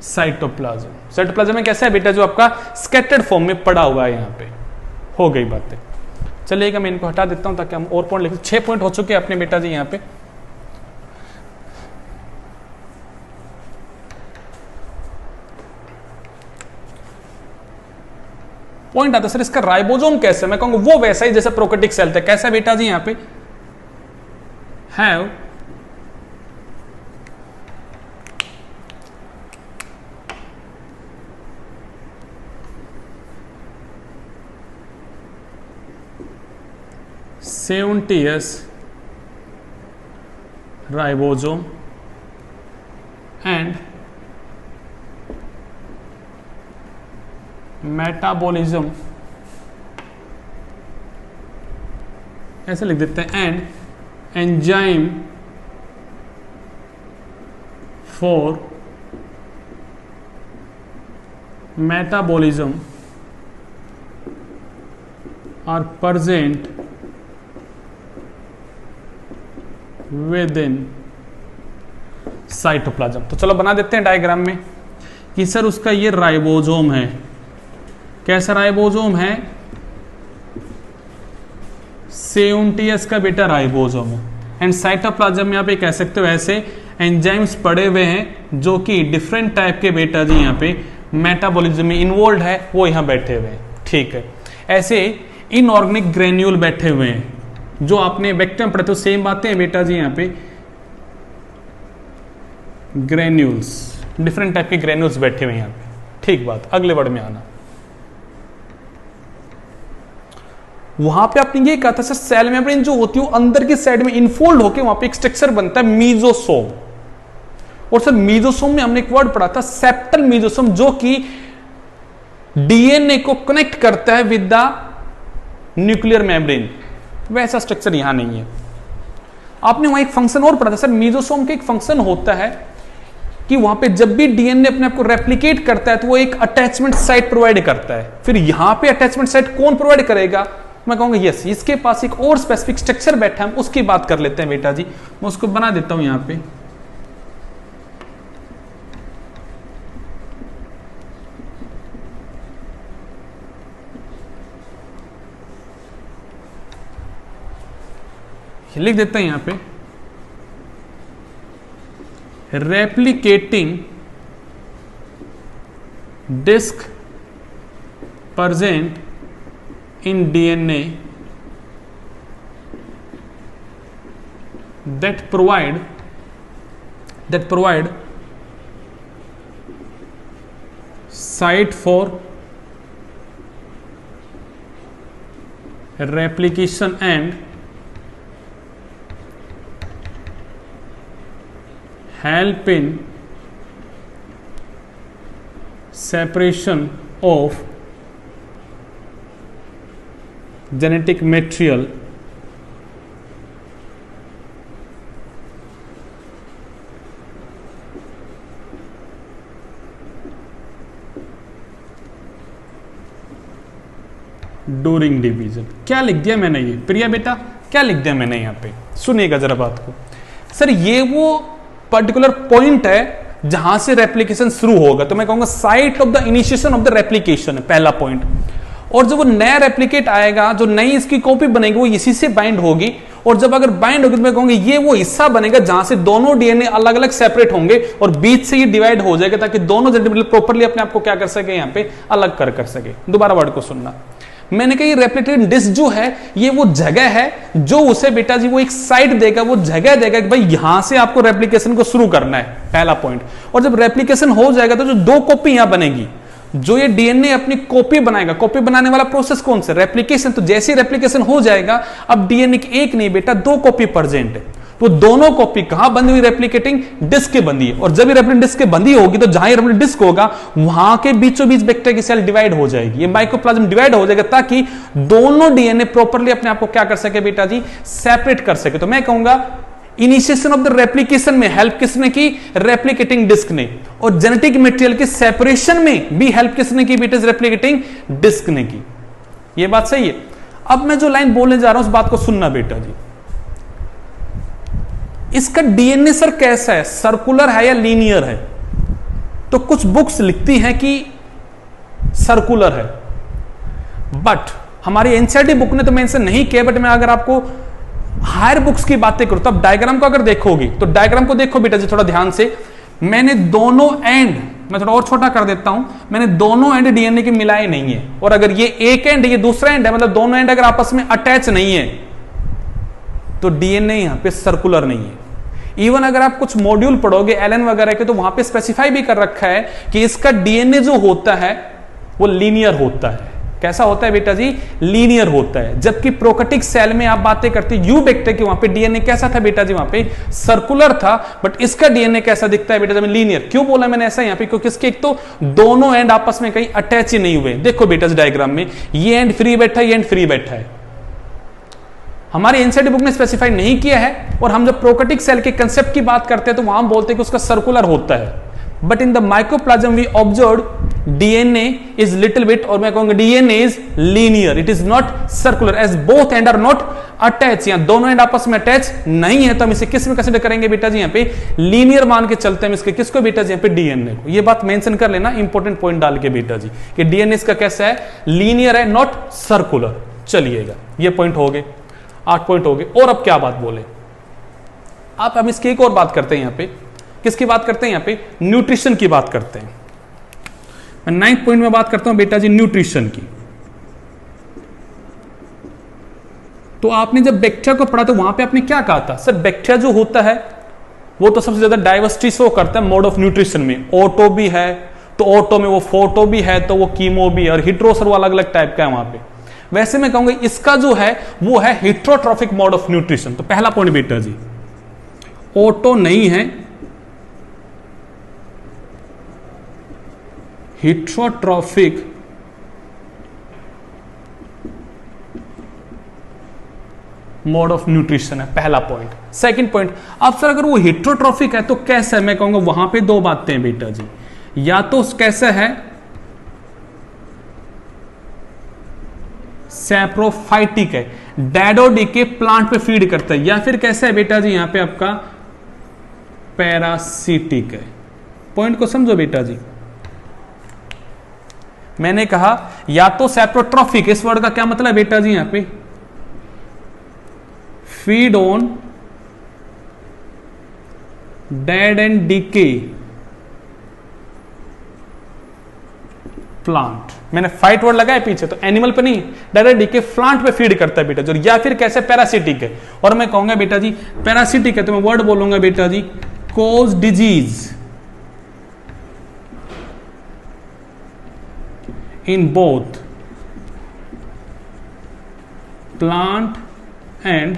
cytoplasm. Cytoplasm में कैसा है बेटा, जो आपका स्कैटर्ड फॉर्म में पड़ा हुआ है। यहां पे हो गई बातें, चलिएगा मैं इनको हटा देता हूं ताकि हम और पॉइंट लिख। 6 पॉइंट हो चुके हैं अपने बेटा जी यहां पे। पॉइंट आता है सर इसका राइबोसोम कैसे, मैं कहूंगा वो वैसा ही जैसे प्रोकैरियोटिक सेल था। कैसा बेटा जी, यहां पे have seventy S ribosome and metabolism, ऐसे लिख देते हैं, and enzyme for metabolism are present within cytoplasm. तो चलो बना देते हैं डायग्राम में कि सर उसका ये राइबोसोम है। कैसा राइबोसोम है, 70s का बेटा राइबोसोम है। एंड साइटोप्लाज्म में आप ये कह सकते हो ऐसे एंजाइम्स पड़े हुए हैं जो कि डिफरेंट टाइप के बेटा जी यहाँ पे मेटाबॉलिज्म में इन्वॉल्व है, वो यहाँ बैठे हुए हैं। ठीक है, ऐसे इनऑर्गेनिक ग्रेन्यूल बैठे हुए हैं जो आपने बैक्टीरिया में पढ़े, तो सेम बातें हैं बेटा जी यहाँ पे, ग्रेन्यूल्स, डिफरेंट टाइप के ग्रेन्यूल्स बैठे हुए हैं यहाँ पे। ठीक बात, अगले वर्ड में आना। वहां पे आपने ये कहा था सर सेल मेम्ब्रेन जो होती है वो अंदर की साइड में इनफोल्ड होकर वहां पे एक स्ट्रक्चर बनता है मीजोसोम। और सर मीजोसोम में हमने एक वर्ड पढ़ा था सेप्टल मीजोसोम, जो कि डीएनए को कनेक्ट करता है विद द न्यूक्लियर मेम्ब्रेन। वैसा स्ट्रक्चर यहां नहीं है। आपने वहां एक फंक्शन और पढ़ा था सर, मीजोसोम का एक फंक्शन होता है कि वहां पे जब भी डीएनए अपने आप को रेप्लिकेट करता है तो वो एक अटैचमेंट साइट प्रोवाइड करता है। फिर यहां पे अटैचमेंट साइट कौन प्रोवाइड करेगा, मैं कहूंगा यस, इसके पास एक और स्पेसिफिक स्ट्रक्चर बैठा है, हम उसकी बात कर लेते हैं बेटा जी। मैं उसको बना देता हूं यहां पे, लिख देते हैं यहां पे, replicating disc present in DNA that provide site for replication and help in separation of genetic material during division. क्या लिख दिया मैंने, ये प्रिया बेटा क्या लिख दिया मैंने यहाँ पे, सुनिएगा जरा बात को। सर ये वो पर्टिकुलर पॉइंट है जहां से रेप्लिकेशन शुरू होगा, तो मैं कहूंगा site of the initiation of the replication है पहला पॉइंट। और जब वो नया रेप्लिकेट आएगा, जो नई इसकी कॉपी बनेगी वो इसी से बाइंड होगी, और जब अगर बाइंड होगी तो मैं कहूंगा ये वो हिस्सा बनेगा जहां से दोनों डीएनए अलग अलग सेपरेट होंगे और बीच से ये डिवाइड हो जाएगा, ताकि दोनों जेनेटिक प्रॉपर्ली अपने आप को क्या कर सके, यहाँ पे अलग कर सके। दोबारा वर्ड को सुनना, मैंने कहा ये रेप्लिकेटिंग डिस्क जो है ये वो जगह है जो उसे बेटा जी वो एक साइट देगा, वो जगह देगा कि भाई यहां से आपको रेप्लिकेशन को शुरू करना है, पहला पॉइंट। और जब रेप्लिकेशन हो जाएगा तो जो दो कॉपी यहां बनेगी, जो ये डीएनए अपनी कॉपी बनाएगा, कॉपी बनाने वाला प्रोसेस कौन सा, रेप्लिकेशन। तो जैसे ही रेप्लिकेशन हो जाएगा अब डीएनए की एक नहीं बेटा दो कॉपी प्रेजेंट है, तो दोनों कॉपी कहां बंधी हुई, रेप्लिकेटिंग डिस्क के बंधी है। और जब ये रेप्लिकेटिंग डिस्क के बंधी होगी तो जहां ये रेप्लिकेटिंग डिस्क होगा वहां के बीचों बीच बैक्टीरिया की सेल डिवाइड हो जाएगी, ये माइकोप्लाज्म डिवाइड हो जाएगा, ताकि दोनों डीएनए प्रॉपर्ली अपने आप को क्या कर सके बेटा जी, सेपरेट कर सके। तो मैं कहूंगा इनिशिएशन ऑफ द रेप्लिकेशन में हेल्प किसने की, रेप्लिकेटिंग डिस्क ने, और जेनेटिक मटेरियल के सेपरेशन में भी हेल्प किसने की बेटा, रेप्लिकेटिंग डिस्क ने की। ये बात सही है। अब मैं जो लाइन बोलने जा रहा हूं उस बात को सुनना बेटा जी। इसका डीएनए सर कैसा है, सर्कुलर है या लीनियर है? तो कुछ बुक्स लिखती हैं कि सर्कुलर है, बट हमारी एनसीईआरटी बुक ने तो मेंशन नहीं किया, बट मैं अगर आपको हायर बुक्स की बातें करूं तो अब डायग्राम को अगर देखोगी तो डायग्राम को देखो बेटा जी थोड़ा ध्यान से। मैंने दोनों एंड, मैं थोड़ा और छोटा कर देता हूं, मैंने दोनों एंड डीएनए के मिलाए नहीं है, और अगर ये एक एंड ये दूसरा एंड है, मतलब दोनों एंड अगर आपस में अटैच नहीं है तो डीएनए यहां पे सर्कुलर नहीं है। इवन अगर आप कुछ मॉड्यूल पढ़ोगे एलएन वगैरह के तो वहां पे स्पेसिफाई भी कर रखा है कि इसका डीएनए जो होता है वो लीनियर होता है। कैसा होता है बेटा जी, लीनियर होता है। जबकि प्रोकैरियोटिक सेल में आप बातें करते यू बैक्टीरिया की, वहां पे डीएनए कैसा था बेटा जी, वहां पे सर्कुलर था, बट इसका डीएनए कैसा दिखता है बेटा जी, लीनियर। क्यों बोला मैंने ऐसा यहां पे, क्योंकि इसके एक तो दोनों एंड आपस में कहीं अटैच ही नहीं हुए। देखो बेटा जी डायग्राम में ये एंड फ्री बैठा है, ये एंड फ्री बैठा है। हमारी एनसीईआरटी बुक ने स्पेसिफाई नहीं किया है, और हम जब प्रोकैरियोटिक सेल के कंसेप्ट की बात करते हैं तो वहां हम बोलते हैं कि उसका सर्कुलर होता है, but in the mycoplasm we observe DNA is little bit, और मैं कहूंगा DNA is linear, it is not circular, as both end are not attach. यहां दोनों एंड आपस में अटैच नहीं है, तो हम इसे किस में कंसीडर करेंगे बेटा जी, यहाँ पे लीनियर मान के चलते हैं इसके, किसको बेटा जी, यहाँ पे डीएनए को। ये बात मेंशन कर लेना, इंपॉर्टेंट पॉइंट डाल के बेटा जी, कि डीएनए इसका कैसा है, लीनियर है, नॉट सर्कुलर। चलिएगा ये पॉइंट हो गए, 8 पॉइंट हो गए। और अब क्या बात बोले आप, हम इसकी एक और बात करते हैं यहां पे, किसकी बात करते हैं यहां पे, न्यूट्रिशन की बात करते हैं। मैं 9th पॉइंट में बात करता हूं बेटा जी न्यूट्रिशन की। तो आपने जब बैक्टीरिया को पढ़ा तो वहां पे आपने क्या कहा था, सर बैक्टीरिया जो होता है वो तो सबसे ज्यादा डाइवर्सिटी शो करता है मोड ऑफ न्यूट्रिशन में। ऑटो भी है तो ऑटो में वो फोटो भी है तो वो कीमो भी है, और हिट्रोसर वो अलग अलग टाइप का है वहां पे। वैसे मैं कहूंगा इसका जो है वो है हिट्रोट्रॉफिक मोड ऑफ न्यूट्रिशन। तो पहला पॉइंट बेटा जी, ऑटो नहीं है, हिट्रोट्रॉफिक मोड ऑफ न्यूट्रिशन है, पहला पॉइंट। सेकंड पॉइंट, अब सर अगर वो हिट्रोट्रॉफिक है तो कैसा है, मैं कहूंगा वहां पे दो बातें हैं बेटा जी, या तो कैसा है सैप्रोफाइटिक है, डैडोडी के प्लांट पे फीड करता है, या फिर कैसा है बेटा जी यहां पे आपका पैरासिटिक है। पॉइंट को समझो बेटा जी, मैंने कहा या तो सैप्रोट्रॉफिक, इस वर्ड का क्या मतलब है बेटा जी यहां पे, feed on dead and decay plant. मैंने फाइट वर्ड लगाया पीछे, तो एनिमल पे नहीं, डायरेक्ट डीके प्लांट पे फीड करता है बेटा जी। या फिर कैसे पैरासिटिक है, और मैं कहूंगा बेटा जी पैरासिटिक है तो मैं वर्ड बोलूंगा बेटा जी cause disease in both plant and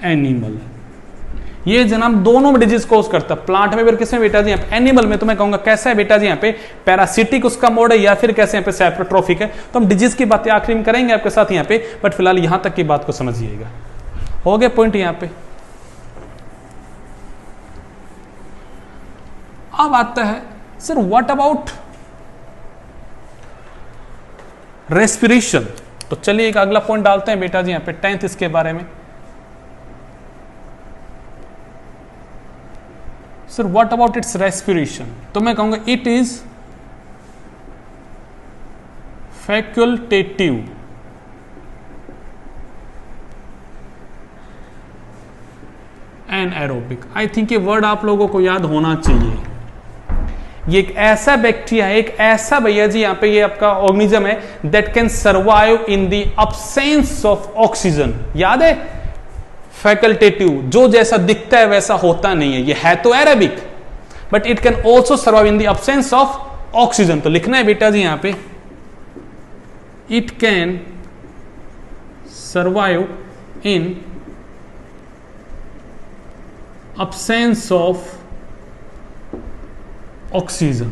animal. ये जनाब दोनों में डिजीज कोज करता है, प्लांट में भी और किसमें बेटा जी, यहाँ पे एनिमल में। तो मैं कहूंगा कैसा है बेटा जी यहाँ पे पैरासिटिक उसका मोड है, या फिर कैसे यहाँ पे सैप्रोट्रोफिक है। तो हम डिजीज की बातें आखिरी में करेंगे आपके साथ यहाँ पे, बट फिलहाल यहां तक की बात को समझिएगा। हो गया पॉइंट यहाँ पे। अब आता है सर व्हाट अबाउट रेस्पिरेशन। तो चलिए एक अगला पॉइंट डालते हैं बेटा जी यहाँ पे 10th इसके बारे में। Sir what about it's respiration. तो मैं कहूंगा it is facultative and aerobic. I think ये वर्ड आप लोगों को याद होना चाहिए। ये एक ऐसा बैक्टीरिया है, एक ऐसा भैया जी यहाँ पे ये आपका ऑर्गेनिज्म है that can survive in the absence of oxygen. याद है फैकल्टेटिव, जो जैसा दिखता है वैसा होता नहीं है। ये है तो aerobic but it can also survive in the absence of oxygen. तो लिखना है बेटा जी यहां पे it can survive in absence of oxygen.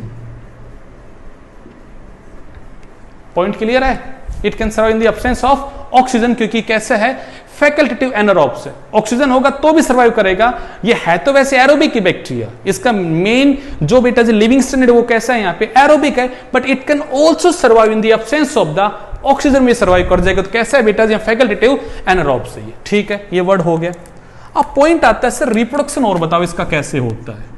Point clear है? It can survive in the absence of oxygen, क्योंकि कैसे है फैकल्टेटिव एनारोब्स है, ऑक्सीजन होगा तो भी सर्वाइव करेगा। ये है तो वैसे एरोबिक की बैक्टीरिया, इसका मेन जो बेटा जी लिविंग स्टैंडर्ड वो कैसा है यहाँ पे एरोबिक है, but it can also survive in the absence of the oxygen में सर्वाइव कर जाएगा। तो कैसा है बेटा जी फैकल्टेटिव एनारोब्स है ये। ठीक है, ये वर्ड हो गया। अब पॉइंट आता है सर रिप्रोडक्शन और बताओ इसका कैसे होता है।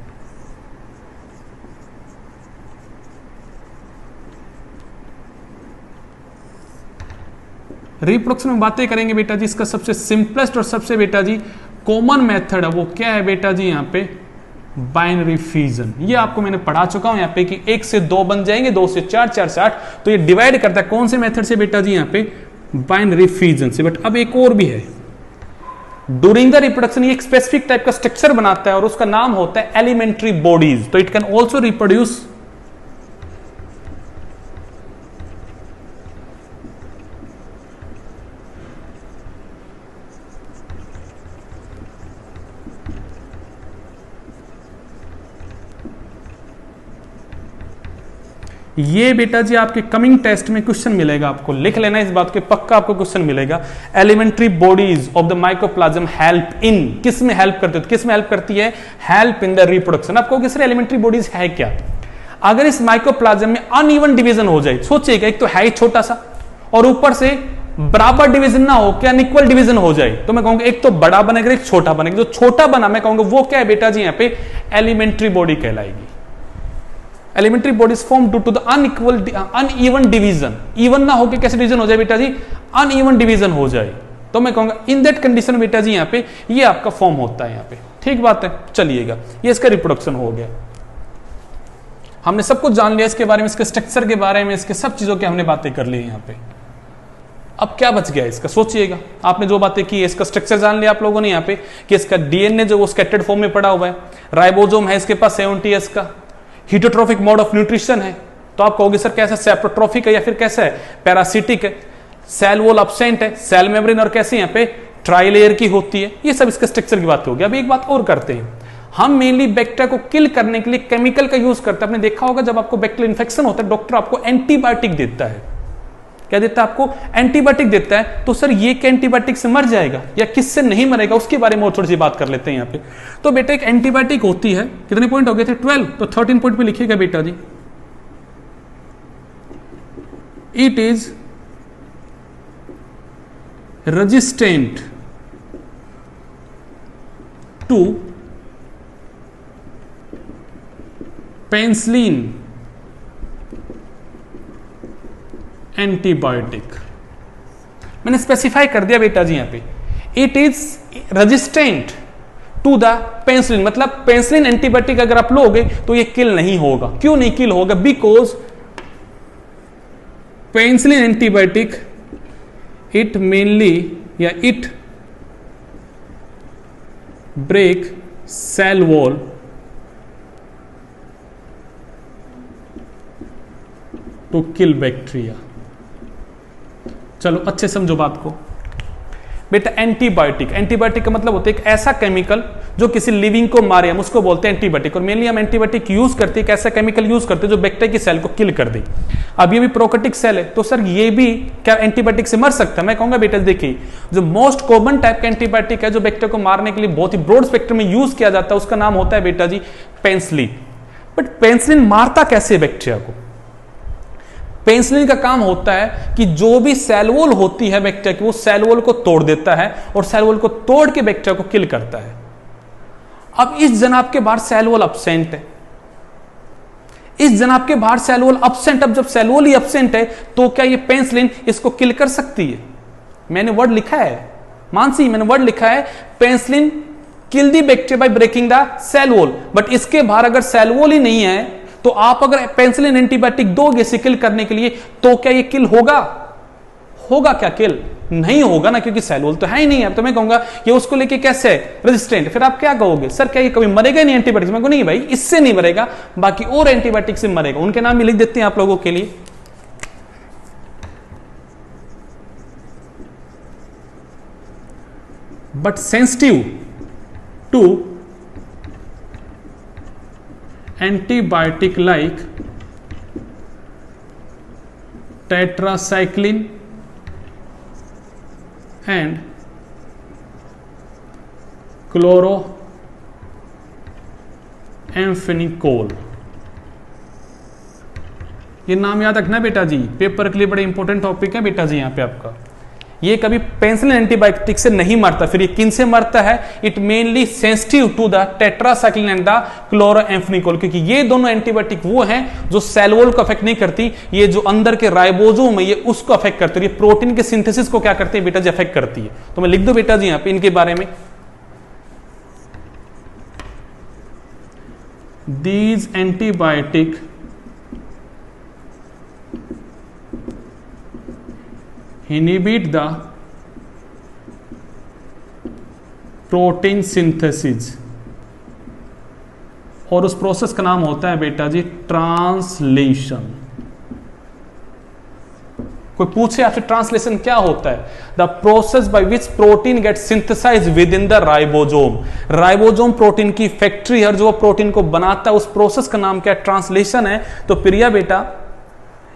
रिप्रोडक्शन में बातें करेंगे बेटा जी। इसका सबसे सिंपलेस्ट और सबसे बेटा जी कॉमन मेथड है वो क्या है बेटा जी यहाँ पे बाइनरी फिजन। ये आपको मैंने पढ़ा चुका हूं यहाँ पे कि 1 से 2 बन जाएंगे, 2 से 4, 4 से 8। तो ये डिवाइड करता है कौन से मेथड से बेटा जी यहाँ पे बाइनरी फिजन से। बट अब एक और भी है ड्यूरिंग द रिप्रोडक्शन, ये एक स्पेसिफिक टाइप का स्ट्रक्चर बनाता है और उसका नाम होता है एलिमेंट्री बॉडीज। तो इट कैन ऑल्सो रिप्रोड्यूस ये बेटा जी आपके कमिंग टेस्ट में क्वेश्चन मिलेगा, आपको लिख लेना इस बात के, पक्का आपको क्वेश्चन मिलेगा। Elementary bodies of the microplasm help in, किस में हेल्प करती है? किस में हेल्प करती है? Help in the reproduction. आपको किस एलिमेंट्री बॉडीज है क्या? अगर इस माइक्रोप्लाज्म में अनइवन डिवीजन हो जाए, सोचिएगा एक तो है ही छोटा सा और ऊपर से बराबर डिवीजन ना हो, क्या इक्वल डिवीजन हो जाए, तो मैं कहूंगा एक तो बड़ा बनेगा एक छोटा बनेगा। जो छोटा बना मैं कहूंगा वो क्या है बेटा जी यहाँ पे एलिमेंट्री बॉडी कहलाएगी। Elementary bodies form due to the uneven division. Even ना होकर कैसे डिवीजन हो जाए बेटा जी? अनइवन डिवीजन हो जाए। तो मैं कहूंगा इन दैट कंडीशन बेटा जी यहाँ पे ये आपका फॉर्म होता है यहाँ पे। ठीक बात है, चलिएगा ये इसका रिप्रोडक्शन हो गया। हमने सब कुछ जान लिया इसके बारे में, इसके स्ट्रक्चर के बारे में, इसके सब चीजों की हमने बातें कर ली यहाँ पे। अब क्या बच गया इसका? सोचिएगा, आपने जो बातें की इसका स्ट्रक्चर जान लिया आप लोगों ने यहाँ पे कि इसका डीएनए जो वो स्कैटर्ड फॉर्म में पड़ा हुआ है, राइबोसोम है इसके पास 70s का, हीटोट्रोफिक मोड ऑफ न्यूट्रिशन है। तो आप कहोगे सर कैसा सैप्रोट्रोफिक है या फिर कैसा है पैरासिटिक है, सेल वॉल अब्सेंट है, सेल मेम्ब्रेन और कैसे यहाँ पे ट्राइलेयर की होती है। ये सब इसके स्ट्रक्चर की बात होगी। अब एक बात और करते हैं, हम मेनली बैक्टीरिया को किल करने के लिए केमिकल का यूज करते हैं। आपने देखा होगा जब आपको बैक्टीरियल इन्फेक्शन होता है डॉक्टर आपको एंटीबायोटिक देता है। क्या देता है आपको? एंटीबायोटिक देता है। तो सर ये एंटीबायोटिक से मर जाएगा या किससे नहीं मरेगा उसके बारे में और थोड़ी सी बात कर लेते हैं यहाँ पे। तो बेटा एक एंटीबायोटिक होती है, कितने पॉइंट हो गए थे? 12। तो 13 पॉइंट पे लिखिएगा बेटा जी, it is resistant to penicillin antibiotic. मैंने स्पेसिफाई कर दिया बेटा जी यहां पे, it is resistant to the penicillin. मतलब पेनिसिलिन एंटीबायोटिक अगर आप लोगे तो ये किल नहीं होगा। क्यों नहीं किल होगा? Because penicillin antibiotic it mainly या it break cell wall to kill bacteria. चलो अच्छे समझो बात को बेटा। एंटीबायोटिक, एंटीबायोटिक का मतलब होता है एक ऐसा केमिकल जो किसी लिविंग को मारे हम उसको बोलते हैं एंटीबायोटिक। और मेनली हम एंटीबायोटिक यूज करते हैं, कैसा केमिकल यूज करते हैं जो बैक्टीरिया की सेल को किल कर दे। अब ये भी प्रोकैरियोटिक सेल है, तो सर ये भी क्या एंटीबायोटिक से मर सकता है? मैं कहूंगा बेटा देखिए, जो मोस्ट कॉमन टाइप का एंटीबायोटिक है जो बैक्टीरिया को मारने के लिए बहुत ही ब्रॉड स्पेक्ट्रम में यूज किया जाता है, उसका नाम होता है बेटा जी पेनिसिलिन। बट पेनिसिलिन मारता कैसे है बैक्टीरिया को? पेनिसिलिन का काम होता है कि जो भी सेल वॉल होती है बैक्टीरिया की, वो सेल वॉल को तोड़ देता है और सेल वॉल को तोड़ के बैक्टीरिया को किल करता है। अब इस जनाब के बाहर सेल वॉल एब्सेंट है, इस जनाब के बाहर सेल वॉल एब्सेंट। अब जब सेल वॉल ही एब्सेंट है तो क्या ये पेनिसिलिन इसको किल कर सकती है? मैंने वर्ड लिखा है मानसी, मैंने वर्ड लिखा है penicillin kill the bacteria by breaking the cell wall. But इसके बाहर अगर सेल वॉल ही नहीं है तो आप अगर पेनिसिलिन एंटीबायोटिक दोगे इसे किल करने के लिए, तो क्या ये किल होगा? होगा क्या किल? नहीं होगा ना, क्योंकि सेल वॉल तो है ही नहीं है। तो मैं कहूंगा ये उसको लेके कैसे रेजिस्टेंट। फिर आप क्या कहोगे, सर क्या ये कभी मरेगा नहीं एंटीबायोटिक? मैं कहूं नहीं भाई, इससे नहीं मरेगा, बाकी और एंटीबायोटिक से मरेगा। उनके नाम भी लिख देते हैं आप लोगों के लिए। But sensitive to antibiotic like tetracycline and chloramphenicol. ये नाम याद रखना बेटा जी, पेपर के लिए बड़े इंपॉर्टेंट टॉपिक है बेटा जी। यहां पे आपका ये कभी पेनिसिलिन एंटीबायोटिक से नहीं मरता। फिर ये किन से मरता है? It mainly sensitive to the tetracycline and the chloramphenicol, क्योंकि ये दोनों एंटीबायोटिक वो हैं जो सेल वॉल को अफेक्ट नहीं करती, ये जो अंदर के राइबोसोम है ये उसको अफेक्ट करती है। ये प्रोटीन के सिंथेसिस को क्या करती है बेटा जी? अफेक्ट करती है। तो मैं लिख दो बेटा जी यहां पे इनके बारे में, these antibiotic inhibit the protein synthesis, और उस प्रोसेस का नाम होता है बेटा जी ट्रांसलेशन। कोई पूछे आपसे ट्रांसलेशन क्या होता है? The process by which protein get synthesise within the ribosome. Ribosome protein की फैक्ट्री है, जो प्रोटीन को बनाता है, उस प्रोसेस का नाम क्या है? ट्रांसलेशन है। तो प्रिया बेटा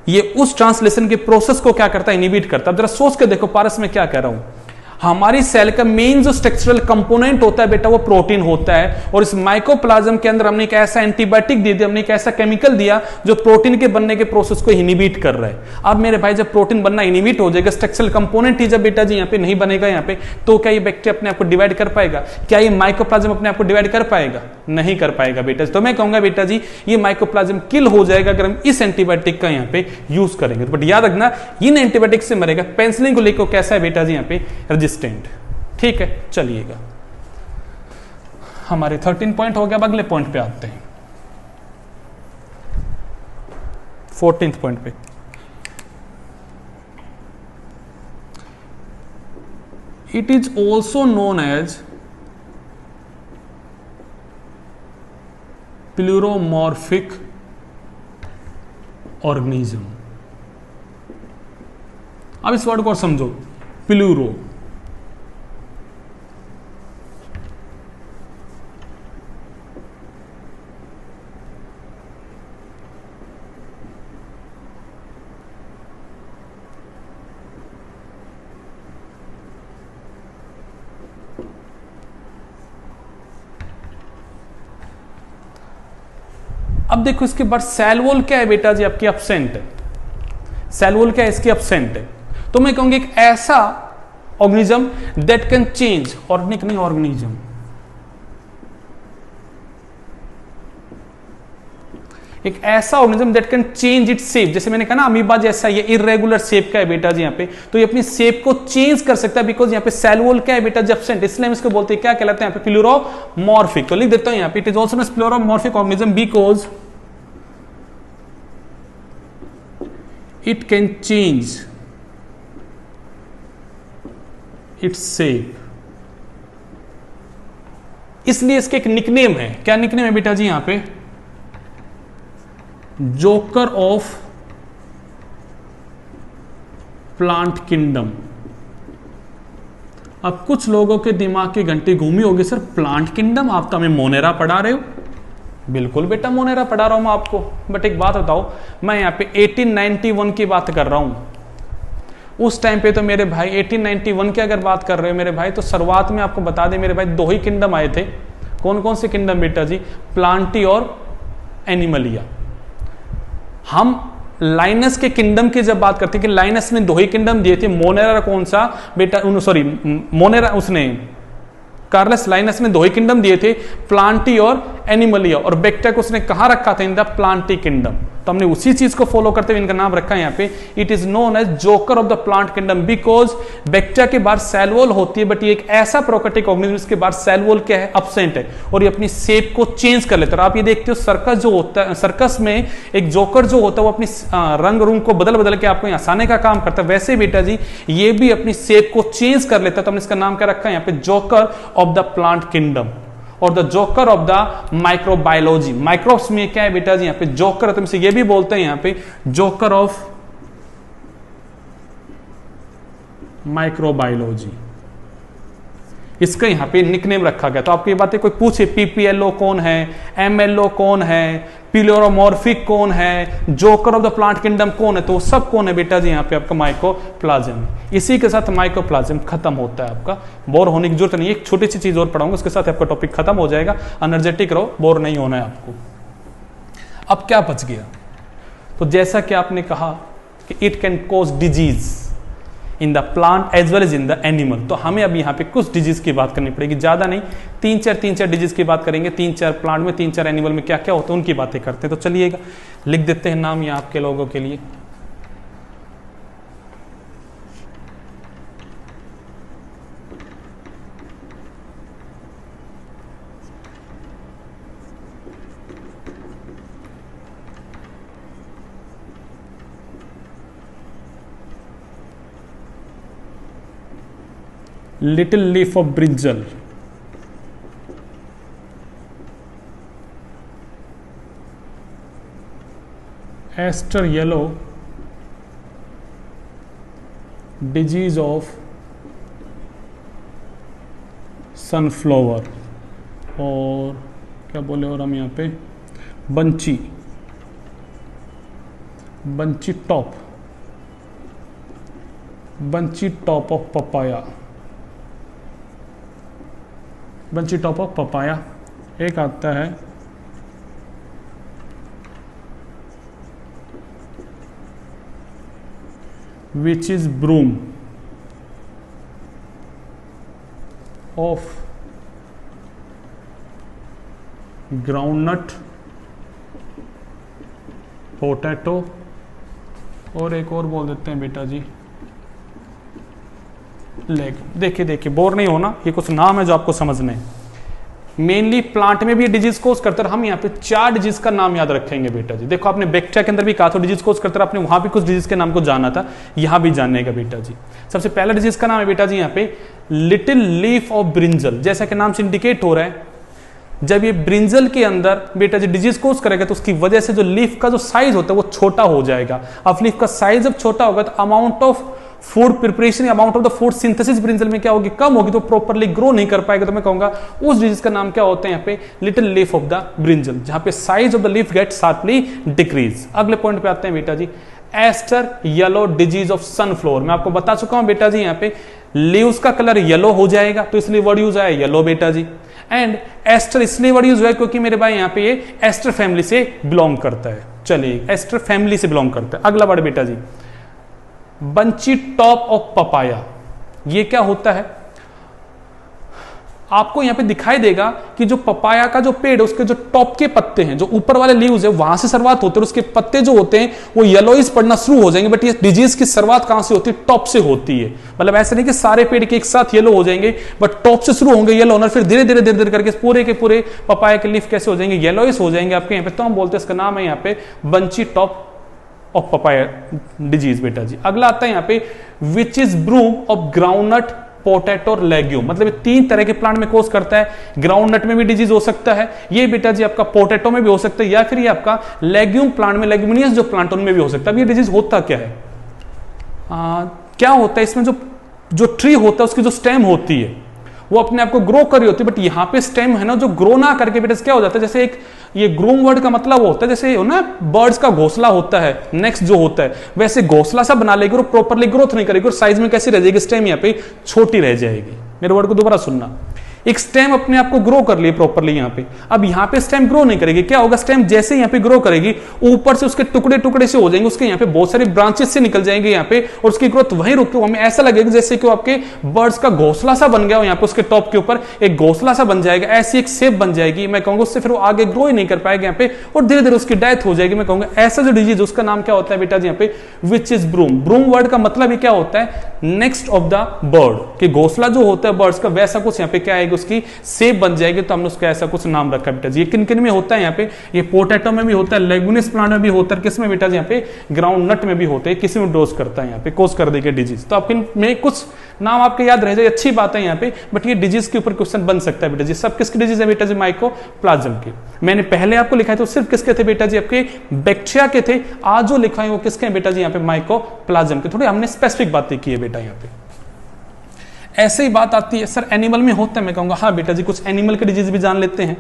ये उस ट्रांसलेशन के प्रोसेस को क्या करता है? इनहिबिट करता है। अब जरा सोच के देखो पारस में क्या कह रहा हूं। हमारी सेल का मेन जो स्ट्रक्चरल कंपोनेंट होता है बेटा वो प्रोटीन होता है, और इस माइकोप्लाज्म के अंदर हमने एक ऐसा एंटीबायोटिक दे दिया, हमने एक ऐसा केमिकल दिया जो प्रोटीन के बनने के प्रोसेस को इनहिबिट कर रहा है। अब मेरे भाई जब प्रोटीन बनना इनहिबिट हो जाएगा, स्ट्रक्चरल कंपोनेंट ही जब बेटा जी यहाँ पे नहीं बनेगा यहाँ पे, तो क्या ये बैक्टीरिया अपने आप को डिवाइड कर पाएगा? क्या ये माइकोप्लाज्म अपने आप को डिवाइड कर पाएगा? नहीं कर पाएगा बेटा। तो मैं कहूंगा बेटा जी ये माइकोप्लाज्म किल हो जाएगा अगर हम इस एंटीबायोटिक का यहाँ पे यूज करेंगे। बट याद रखना इन एंटीबायोटिक से मरेगा। पेनिसिलिन को लेकर कैसा है बेटा जी यहाँ पे? रेजिस्टेंट। ठीक है, चलिएगा हमारे 13 पॉइंट हो गया। अब अगले पॉइंट पे आते हैं, 14th पॉइंट पे। It is also known as pleomorphic organism. अब इस वर्ड को समझो, प्लूरो। अब देखो इसके बाद सेल वॉल क्या है बेटा जी? आपकी एब्सेंट है। सेल वॉल क्या है? इसकी एब्सेंट है। तो मैं कहूंगी एक ऐसा organism that can change, organic नहीं ऑर्गेनिज्म, एक ऐसा organism that can change its shape. जैसे मैंने कहा ना अमीबा जैसा, ये इरेगुलर शेप का है बेटा जी यहाँ पे, तो ये अपनी शेप को चेंज कर सकता है बिकॉज यहाँ पे सेल वॉल क्या है बेटा जी? एब्सेंट। इसलिए हम इसको बोलते हैं क्या कहलाते हैं यहाँ पे? प्लूरोमॉर्फिक। तो लिख देता हूं यहाँ पे, it is also known as pleomorphic organism because it can change its shape। इसलिए इसके एक निकनेम है। क्या निकनेम है बेटा जी यहां पे? Joker of plant kingdom. अब कुछ लोगों के दिमाग की घंटी घूमी होगी, सर प्लांट किंगडम, आप तो हमें मोनेरा पढ़ा रहे हो। बिल्कुल बेटा मोनेरा पढ़ा रहा हूं मैं आपको, बट एक बात बताओ, मैं यहाँ पे 1891 की बात कर रहा हूं। उस टाइम पे तो मेरे भाई 1891 की अगर बात कर रहे हो मेरे भाई, तो शुरुआत में आपको बता दें मेरे भाई, दो ही किंगडम आए थे। कौन कौन से किंगडम बेटा जी? प्लांटी और एनिमलिया। हम लाइनस के किंगडम की जब बात करते हैं कि लाइनस ने दो ही किंगडम दिए थे, मोनेरा कौन सा बेटा, सॉरी मोनेरा, उसने कार्लस लाइनस ने दो ही किंगडम दिए थे, प्लांटी और एनिमलिया, और बेक्टर को उसने कहां रखा था? In the Plantae kingdom. तो हमने उसी चीज को फॉलो करते हुए इनका नाम रखा है यहाँ पे, it is known as joker of the plant kingdom, because vector के बाहर सेल वॉल होती है, बट ये एक ऐसा प्रोकैरियोटिक ऑर्गेनिज्म जिसके बाहर सेल वॉल क्या है? अब्सेंट है, और ये अपनी शेप को चेंज कर लेता है। आप ये देखते हो सर्कस जो होता है, सर्कस में एक जोकर जो होता है वो अपनी रंग रूंग को बदल बदल के आपको हंसाने का काम करता है, वैसे बेटा जी ये भी अपनी शेप को चेंज कर लेता है। तो हमने इसका नाम क्या रखा है यहाँ पे? Joker of the plant kingdom और the joker of the microbiology. Microbes में क्या है बेटा जी यहाँ पे? जोकर, तुमसे ये भी बोलते हैं यहाँ पे जोकर ऑफ माइक्रोबायोलॉजी, इसका यहां पे निकनेम रखा गया। तो आपको ये बातें कोई पूछे पीपीएलओ कौन है, एमएलओ कौन है, पिलोरोमॉर्फिक कौन है, joker of the plant kingdom कौन है, तो सब कौन है बेटा जी यहाँ पे? आपका माइकोप्लाज्म। इसी के साथ माइकोप्लाज्म खत्म होता है आपका, बोर होने की जरूरत नहीं। एक छोटी सी चीज और पढ़ाऊंगा, उसके साथ आपका टॉपिक खत्म हो जाएगा। एनर्जेटिक रहो, बोर नहीं होना है आपको। अब क्या बच गया? तो जैसा कि आपने कहा कि it can cause disease in the plant as well as in the animal, तो हमें अब यहाँ पे कुछ डिजीज की बात करनी पड़ेगी, ज्यादा नहीं, तीन चार डिजीज की बात करेंगे। 3-4 प्लांट में 3-4 एनिमल में क्या क्या होता है उनकी बातें करते हैं। तो चलिएगा लिख देते हैं नाम यहाँ आपके लोगों के लिए। Little leaf of brinjal, aster yellow, disease of sunflower, और क्या बोले और हम यहाँ पे? Bunchy top, bunchy top of papaya, bunchy top of papaya. एक आता है which is broom of groundnut, potato, और एक और बोल देते हैं बेटा जी लेग। देखिए बोर नहीं होना, ये कुछ नाम है जो आपको समझने हैं। मेनली प्लांट में भी डिजीज कोज करते हैं। हम यहाँ पे 4 डिजीज का नाम याद रखेंगे बेटा जी। देखो आपने बैक्टीरिया के अंदर भी कहा था डिजीज कोज करते हैं, आपने वहां भी कुछ डिजीज के नाम को जाना था, यहां भी जानने का बेटा जी। सबसे पहला डिजीज का नाम है बेटा जी यहाँ पे लिटिल लीफ ऑफ ब्रिंजल। जैसा कि नाम से इंडिकेट हो रहा है, जब ये ब्रिंजल के अंदर बेटा जी डिजीज कोज करेगा तो उसकी वजह से जो लीफ का जो साइज होता है वो छोटा हो जाएगा। अब लीफ का साइज जब छोटा होगा तो amount of food preparation, amount of the food synthesis brinjal में क्या होगी? कम होगी, तो प्रॉपर्ली ग्रो नहीं कर पाएगा। तो मैं कहूंगा उस डिजीज का नाम क्या होता है यहाँ पे? Little leaf of the brinjal, जहां पे size of the leaf get sharply decrease. अगले पॉइंट पे आते हैं बेटा जी, aster yellow disease of sunflower. मैं आपको बता चुका हूं बेटा जी यहाँ पे लीव्स का कलर येलो हो जाएगा, तो इसलिए वर्ड यूज आया येलो बेटा जी। एंड एस्टर इसलिए वर्ड यूज हुआ है क्योंकि मेरे भाई यहाँ पे ये एस्टर फैमिली से बिलोंग करता है। चलिए एस्टर फैमिली से बिलोंग करता है। अगला वर्ड बेटा जी बंची टॉप ऑफ पपाया। ये क्या होता है? आपको यहां पे दिखाई देगा कि जो पपाया का जो पेड़ है उसके जो टॉप के पत्ते हैं, जो ऊपर वाले लीव्स है वहां से शुरुआत होते हैं, उसके पत्ते जो होते हैं वो येलोइश पड़ना शुरू हो जाएंगे। बट ये डिजीज की शुरुआत कहां से होती है? टॉप से होती है। मतलब ऐसा नहीं कि सारे पेड़ के एक साथ येलो हो जाएंगे, बट टॉप से शुरू होंगे येलो होना, फिर धीरे धीरे करके पूरे के पूरे पपाया के लीफ कैसे हो जाएंगे? येलोइश हो जाएंगे आपके यहाँ पे। तो हम बोलते हैं इसका नाम है यहाँ पे bunchy top of papaya disease बेटा जी। अगला आता है यहाँ पे which is broom of groundnut, potato और लेग्यूम। मतलब ये 3 तरह के प्लांट में कोज करता है। ग्राउंडनट में भी डिजीज हो सकता है, ये बेटा जी आपका पोटैटो में भी हो सकता है, या फिर ये आपका लेग्यूम प्लांट में, लेग्यूमिनियस जो प्लांट उनमें भी हो सकता है। अब ये डिजीज होता क्या है? क्या होता है इसमें? जो जो ट्री होता है उसकी जो स्टेम होती है वो अपने आप को ग्रो कर रही होती है, बट यहाँ पे स्टेम है ना जो ग्रो ना करके बेटा क्या हो जाता है, जैसे एक ये ग्रूम वर्ड का मतलब होता है जैसे हो ना बर्ड्स का घोंसला होता है नेक्स्ट जो होता है, वैसे घोंसला सा बना लेगी और प्रॉपरली ग्रोथ नहीं करेगी और साइज में कैसी रह जाएगी, स्टेम यहाँ पे छोटी रह जाएगी। मेरे वर्ड को दोबारा सुनना, एक स्टेम अपने आप को ग्रो कर लिए प्रॉपरली यहाँ पे, अब यहाँ पे स्टेम ग्रो नहीं करेगी, क्या होगा, स्टेम जैसे यहाँ पे ग्रो करेगी ऊपर से उसके टुकड़े टुकड़े से हो जाएंगे, उसके यहाँ पे बहुत सारी ब्रांचेस से निकल जाएंगे यहाँ पे और उसकी ग्रोथ वहीं रुक के हमें ऐसा लगेगा जैसे कि आपके बर्ड्स का घोंसला सा बन गया हो, यहाँ पे उसके टॉप के ऊपर एक घोंसला सा बन जाएगा, ऐसी एक शेप बन जाएगी, मैं कहूंगा उससे फिर वो आगे ग्रो ही नहीं कर पाएगा यहाँ पे और धीरे धीरे उसकी डेथ हो जाएगी। मैं कहूंगा ऐसा जो डिजीज उसका नाम क्या होता है बेटा जी यहाँ पे, which is broom. Broom word का मतलब ही क्या होता है, नेक्स्ट ऑफ द बर्ड, कि घोंसला जो होता है बर्ड्स का वैसा कुछ यहाँ पे क्या आएगी, उसकी शेप बन जाएगी, तो हमने उसका ऐसा कुछ नाम रखा बेटा जी। ये किन किन में होता है यहाँ पे, ये पोटैटो में भी होता है, लेगुमिनस प्लांट में भी होता है, किसमें बेटा जी यहाँ पे, ग्राउंड नट में भी होते हैं, किसी में डोज करता है यहाँ पे, कोज कर देगा डिजीज। तो आपके में कुछ नाम आपके याद रह जाए, अच्छी बात है यहाँ पे, बट ये डिजीज के ऊपर क्वेश्चन बन सकता है बेटा जी। सब किसकी डिजीज है बेटा जी, माइकोप्लाज्म के। मैंने पहले आपको लिखा है तो सिर्फ किसके थे बेटा जी, आपके बैक्टीरिया के थे, आज जो लिखा है वो किसके हैं बेटा जी यहाँ पे, माइकोप्लाज्म के। थोड़ी हमने स्पेसिफिक बातें की है बेटा यहाँ पे। ऐसे ही बात आती है सर एनिमल में होता है, मैं कहूंगा हाँ बेटा जी कुछ एनिमल के डिजीज भी जान लेते हैं।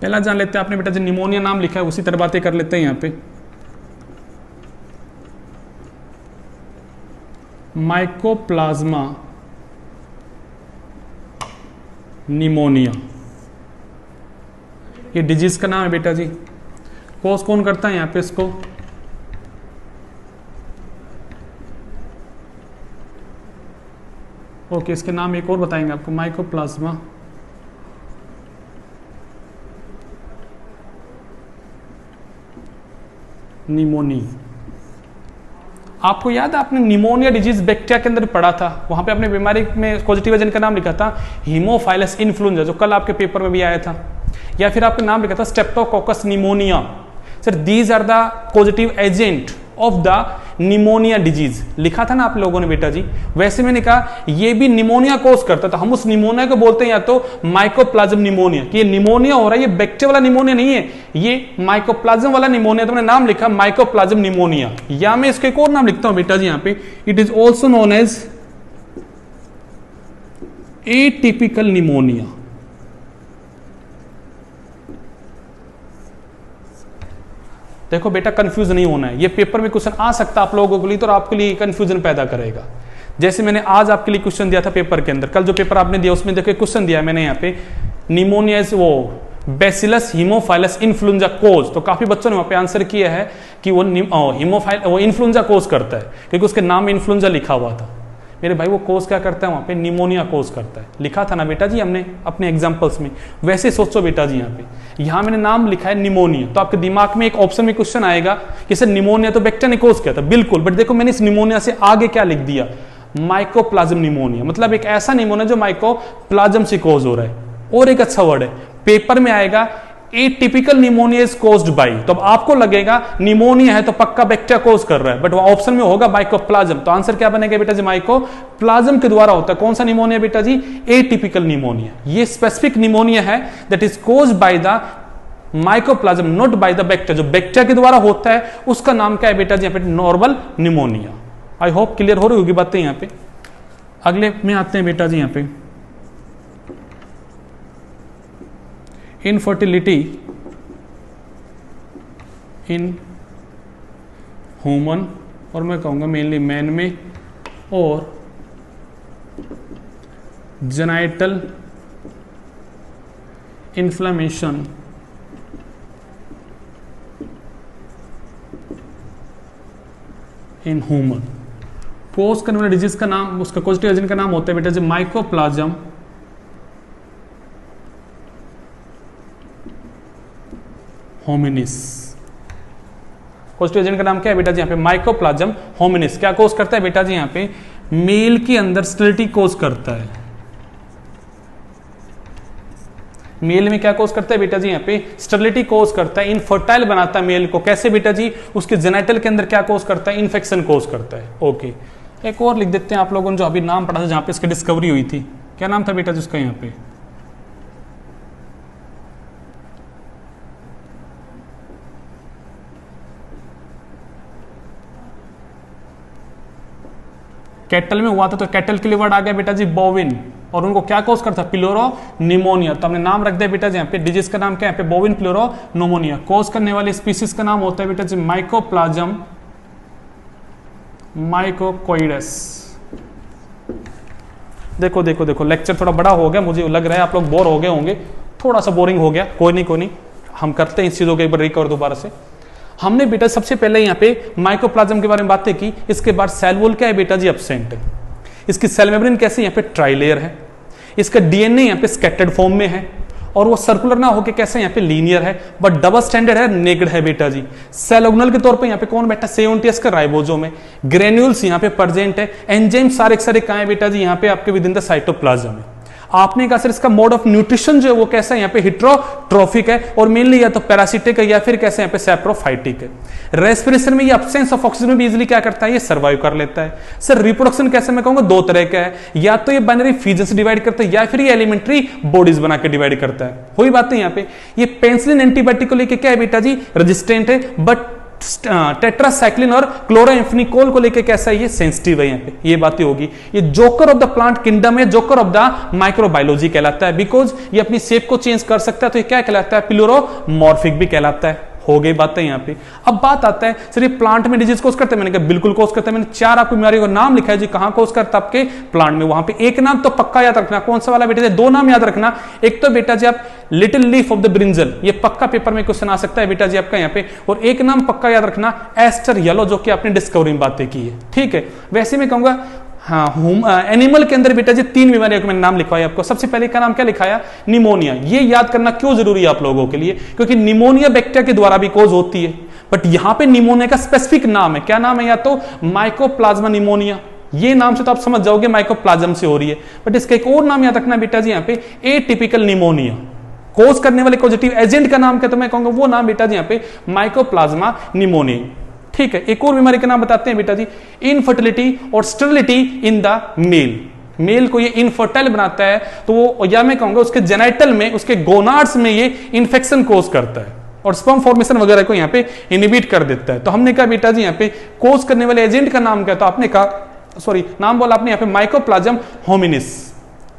पहला जान लेते हैं, आपने बेटा जी निमोनिया नाम लिखा है, उसी तरह बातें कर लेते हैं यहां पे। माइकोप्लाज्मा निमोनिया, ये डिजीज का नाम है बेटा जी। कोस कौन करता है यहां पे इसको, ओके इसके नाम एक और बताएंगे आपको, माइकोप्लाज्मा निमोनी। आपको याद है आपने निमोनिया डिजीज बैक्टीरिया के अंदर पढ़ा था, वहां पे आपने बीमारी में पॉजिटिव एजेंट का नाम लिखा था हीमोफाइलस इन्फ्लुएंजा, जो कल आपके पेपर में भी आया था, या फिर आपने नाम लिखा था streptococcus pneumonia. Sir these are the positive agent of the pneumonia disease, लिखा था ना आप लोगों ने बेटा जी। वैसे मैंने कहा ये भी निमोनिया कोज करता था, हम उस निमोनिया को बोलते हैं या तो माइकोप्लाज्म निमोनिया, कि ये निमोनिया हो रहा है, ये बैक्टीरिया वाला निमोनिया नहीं है, ये माइकोप्लाज्म वाला निमोनिया। तो मैंने नाम लिखा माइकोप्लाज्म निमोनिया, या मैं इसके एक और नाम लिखता हूं बेटा जी यहां पे, it is also known as atypical pneumonia. देखो बेटा कंफ्यूज नहीं होना है, ये पेपर में क्वेश्चन आ सकता है आप लोगों के लिए, तो आपके लिए कंफ्यूजन पैदा करेगा। जैसे मैंने आज आपके लिए क्वेश्चन दिया था पेपर के अंदर, कल जो पेपर आपने दिया उसमें देखो क्वेश्चन दिया मैंने यहाँ पे, निमोनिया वो बैसिलस हीमोफाइलस इन्फ्लुएंजा कोज, तो काफी बच्चों ने वहां पे आंसर किया है कि वो इन्फ्लुएंजा कोज करता है, क्योंकि उसके नाम में इन्फ्लुएंजा लिखा हुआ था। मेरे भाई वो कोज क्या करता है वहां पे, निमोनिया कोज करता है, लिखा था ना बेटा जी हमने अपने एग्जांपल्स में। वैसे सोचो बेटा जी यहाँ पे, यहाँ मैंने नाम लिखा है निमोनिया, तो आपके दिमाग में एक ऑप्शन में क्वेश्चन आएगा कि सर निमोनिया तो बैक्टीरिया ने कोज किया था, बिल्कुल, बट देखो मैंने इस निमोनिया से आगे क्या लिख दिया, माइकोप्लाज्म निमोनिया, मतलब एक ऐसा निमोनिया जो माइकोप्लाज्म से कोज हो रहा है। और एक अच्छा वर्ड है पेपर में आएगा, atypical pneumonia is caused by, तो अब आपको लगेगा निमोनिया है तो पक्का बैक्टीरिया कोज कर रहा है, बट वो ऑप्शन में होगा माइकोप्लाज्म, तो आंसर क्या बनेगा बेटा जी, माइकोप्लाज्म के द्वारा होता है। कौन सा निमोनिया बेटा जी, एटिपिकल निमोनिया। ये स्पेसिफिक निमोनिया है that is caused by the mycoplasma, not by the bacteria. जो बैक्टीरिया के द्वारा होता है उसका नाम क्या है बेटा जी यहाँ पे, normal pneumonia. I hope clear हो रही होगी बातें यहाँ पे। अगले में आते हैं बेटा जी यहाँ पे, इनफर्टिलिटी इन ह्यूमन, और मैं कहूँगा मेनली मैन में, और जेनाइटल इन्फ्लेमेशन इन ह्यूमन। कोज करने वाले डिजीज का नाम, उसका पॉजिटिव एजेंट का नाम होता है बेटा जी माइकोप्लाज्म होमिनिस। पॉजिटिव एजेंट का नाम क्या है बेटा जी यहाँ पे, माइकोप्लाज्म होमिनिस। क्या कोज करता है बेटा जी यहाँ पे, मेल के अंदर स्टेरिलिटी कोज करता है। मेल में क्या कोज करता है बेटा जी यहाँ पे, स्टेरिलिटी कोज करता है, इनफर्टाइल बनाता है मेल को। कैसे बेटा जी, उसके जेनाइटल के अंदर क्या कोज करता है, इन्फेक्शन कोज करता है। ओके, एक और लिख देते हैं आप लोगों ने जो अभी नाम पढ़ा था जहां पे इसकी डिस्कवरी हुई थी, क्या नाम था बेटा जी उसका यहाँ पे, कैटल में हुआ था, तो कैटल के लिए वर्ड आ गया बेटा जी बोविन, और उनको क्या कॉज करता है, प्लूरोनिमोनिया। तो हमने नाम रख दिया बेटा जी यहाँ पे, डिजीज का नाम क्या है, यहाँ पे बोविन प्लूरोनिमोनिया। कॉज करने वाली स्पीसीज का नाम होता है बेटा जी माइकोप्लाज्म माइकोकोइडस। देखो देखो देखो, लेक्चर थोड़ा बड़ा हो गया, मुझे लग रहा है आप लोग बोर हो गए होंगे, थोड़ा सा बोरिंग हो गया, कोई नहीं, हम करते हैं इस चीजों को एक बार रिकवर दोबारा से। हमने बेटा सबसे पहले यहाँ पे माइकोप्लाज्म के बारे में बातें की, इसके बाद सेल वॉल क्या है बेटा जी, एब्सेंट है। इसकी सेल मेम्ब्रेन कैसे, यहाँ पे ट्राइलेयर है। इसका डीएनए यहाँ पे स्कैटर्ड फॉर्म में है, और वो सर्कुलर ना होके कैसे यहाँ पे लीनियर है, बट डबल स्टैंडर्ड है, नेक्ड है बेटा जी। सेल ऑर्गेनेल के तौर पे यहाँ पे कौन बैठा, 70 का राइबोसोम है। ग्रेन्यूल्स यहाँ पे प्रेजेंट है। एंजाइम सारे कहाँ है बेटा जी, यहाँ पे आपके विद इन द साइटोप्लाज्म है। आपने कहा सर इसका मोड ऑफ न्यूट्रिशन जो है वो कैसा है, यहाँ पे हिट्रोट्रोफिक है, और मेनली या तो पैरासिटिक है या फिर कैसे यहाँ पे सैप्रोफाइटिक है। रेस्पिरेशन में ये अब्सेंस ऑफ ऑक्सीजन में भी इजीली क्या करता है, ये सर्वाइव कर लेता है। सर रिप्रोडक्शन कैसे, मैं कहूंगा दो तरह का है, या तो ये बाइनरी फिजन से डिवाइड करता है, या फिर ये एलिमेंट्री बॉडीज बना के डिवाइड करता है। वही बात है यहाँ पे, ये पेनिसिलिन एंटीबायोटिक को लेके क्या है बेटा जी, रेजिस्टेंट है, बट टेट्रासाइक्लिन और क्लोरोएम्फेनिकोल को लेके कैसा है, ये सेंसिटिव है। यहाँ पे ये बातें होगी। ये joker of the plant kingdom है, जोकर ऑफ द माइक्रोबायोलॉजी कहलाता है, बिकॉज ये अपनी शेप को चेंज कर सकता है, तो ये क्या कहलाता है, प्लूरोमॉर्फिक भी कहलाता है। हो गई बातें यहाँ पे। अब बात आता है सर ये प्लांट में डिजीज कोज करते हैं, मैंने कहा बिल्कुल कोज करते हैं। मैंने 4 आपको बीमारियों का नाम लिखा है जी, कहां कोज करता है, आपके प्लांट में। वहां पे एक नाम तो पक्का याद रखना, कौन सा वाला बेटा जी, 2 नाम याद रखना। एक तो बेटा जी आप little leaf of the brinjal, ये पक्का पेपर में क्वेश्चन आ सकता है बेटा जी आपका यहाँ पे। और एक नाम पक्का याद रखना एस्टर येलो, जो कि आपने डिस्कवरी में बातें की है, ठीक है। वैसे मैं कहूंगा हाँ, एनिमल के अंदर बेटा जी 3 बीमारियों का मैंने नाम लिखवाया आपको। सबसे पहले का नाम क्या लिखाया, निमोनिया। ये याद करना क्यों जरूरी है आप लोगों के लिए, क्योंकि निमोनिया बैक्टीरिया के द्वारा भी कोज होती है, बट यहां पे निमोनिया का स्पेसिफिक नाम है। क्या नाम है, या तो माइकोप्लाज्मा निमोनिया, ये नाम से तो आप समझ जाओगे माइकोप्लाज्म से हो रही है, बट इसका एक और नाम याद रखना बेटा जी यहाँ पे, एटिपिकल निमोनिया। कोज करने वाले पॉजिटिव एजेंट का नाम क्या, तो मैं कहूंगा वो नाम बेटा जी यहाँ पे माइकोप्लाज्मा निमोनिया, ठीक है। एक और बीमारी का नाम बताते हैं बेटा जी, इनफर्टिलिटी और sterility in the male. Male को ये इनफर्टाइल बनाता है, तो वो, या मैं कहूंगा उसके जेनाइटल में, उसके गोनाड्स में ये इन्फेक्शन कोज करता है, और स्पर्म फॉर्मेशन वगैरह को यहाँ पे इनहिबिट कर देता है। तो हमने कहा बेटा जी यहाँ पे कोज करने वाले एजेंट का नाम क्या, तो आपने कहा, सॉरी नाम बोला आपने यहाँ पे माइकोप्लाज्म होमिनिस,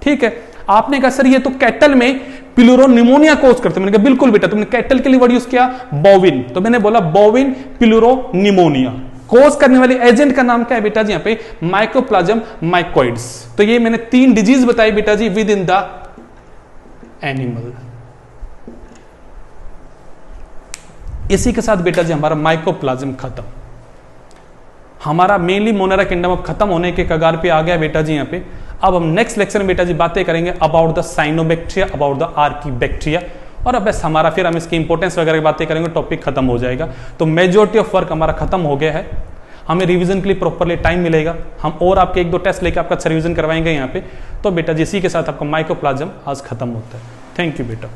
ठीक है। आपने कहा सर ये तो कैटल में प्लूरोनिमोनिया कोज करते हैं, मैंने कहा बिल्कुल बेटा, तुमने कैटल के लिए वर्ड यूज किया बोविन, तो मैंने बोला बोविन प्लूरोनिमोनिया। कोज करने वाले एजेंट का नाम क्या है बेटा जी यहाँ पे, माइकोप्लाज्म माइकोइड्स। तो ये मैंने 3 डिजीज बताई बेटा जी विद इन द एनिमल। इसी के साथ बेटा जी हमारा माइकोप्लाज्म खत्म, हमारा मेनली मोनेरा किंगडम अब खत्म होने के कगार पे आ गया बेटा जी यहाँ पे। अब हम नेक्स्ट लेक्चर में बेटा जी बातें करेंगे about the cyanobacteria, about the archaebacteria, और अब बस हमारा फिर हम इसकी इंपॉर्टेंस वगैरह की बातें करेंगे, टॉपिक खत्म हो जाएगा। तो मेजॉरिटी ऑफ वर्क हमारा खत्म हो गया है, हमें रिवीजन के लिए प्रॉपरली टाइम मिलेगा। हम और आपके 1-2 टेस्ट लेकर आपका अच्छा रिवीजन करवाएंगे यहाँ पे। तो बेटा जी इसी के साथ आपका माइकोप्लाज्म आज खत्म होता है। थैंक यू बेटा।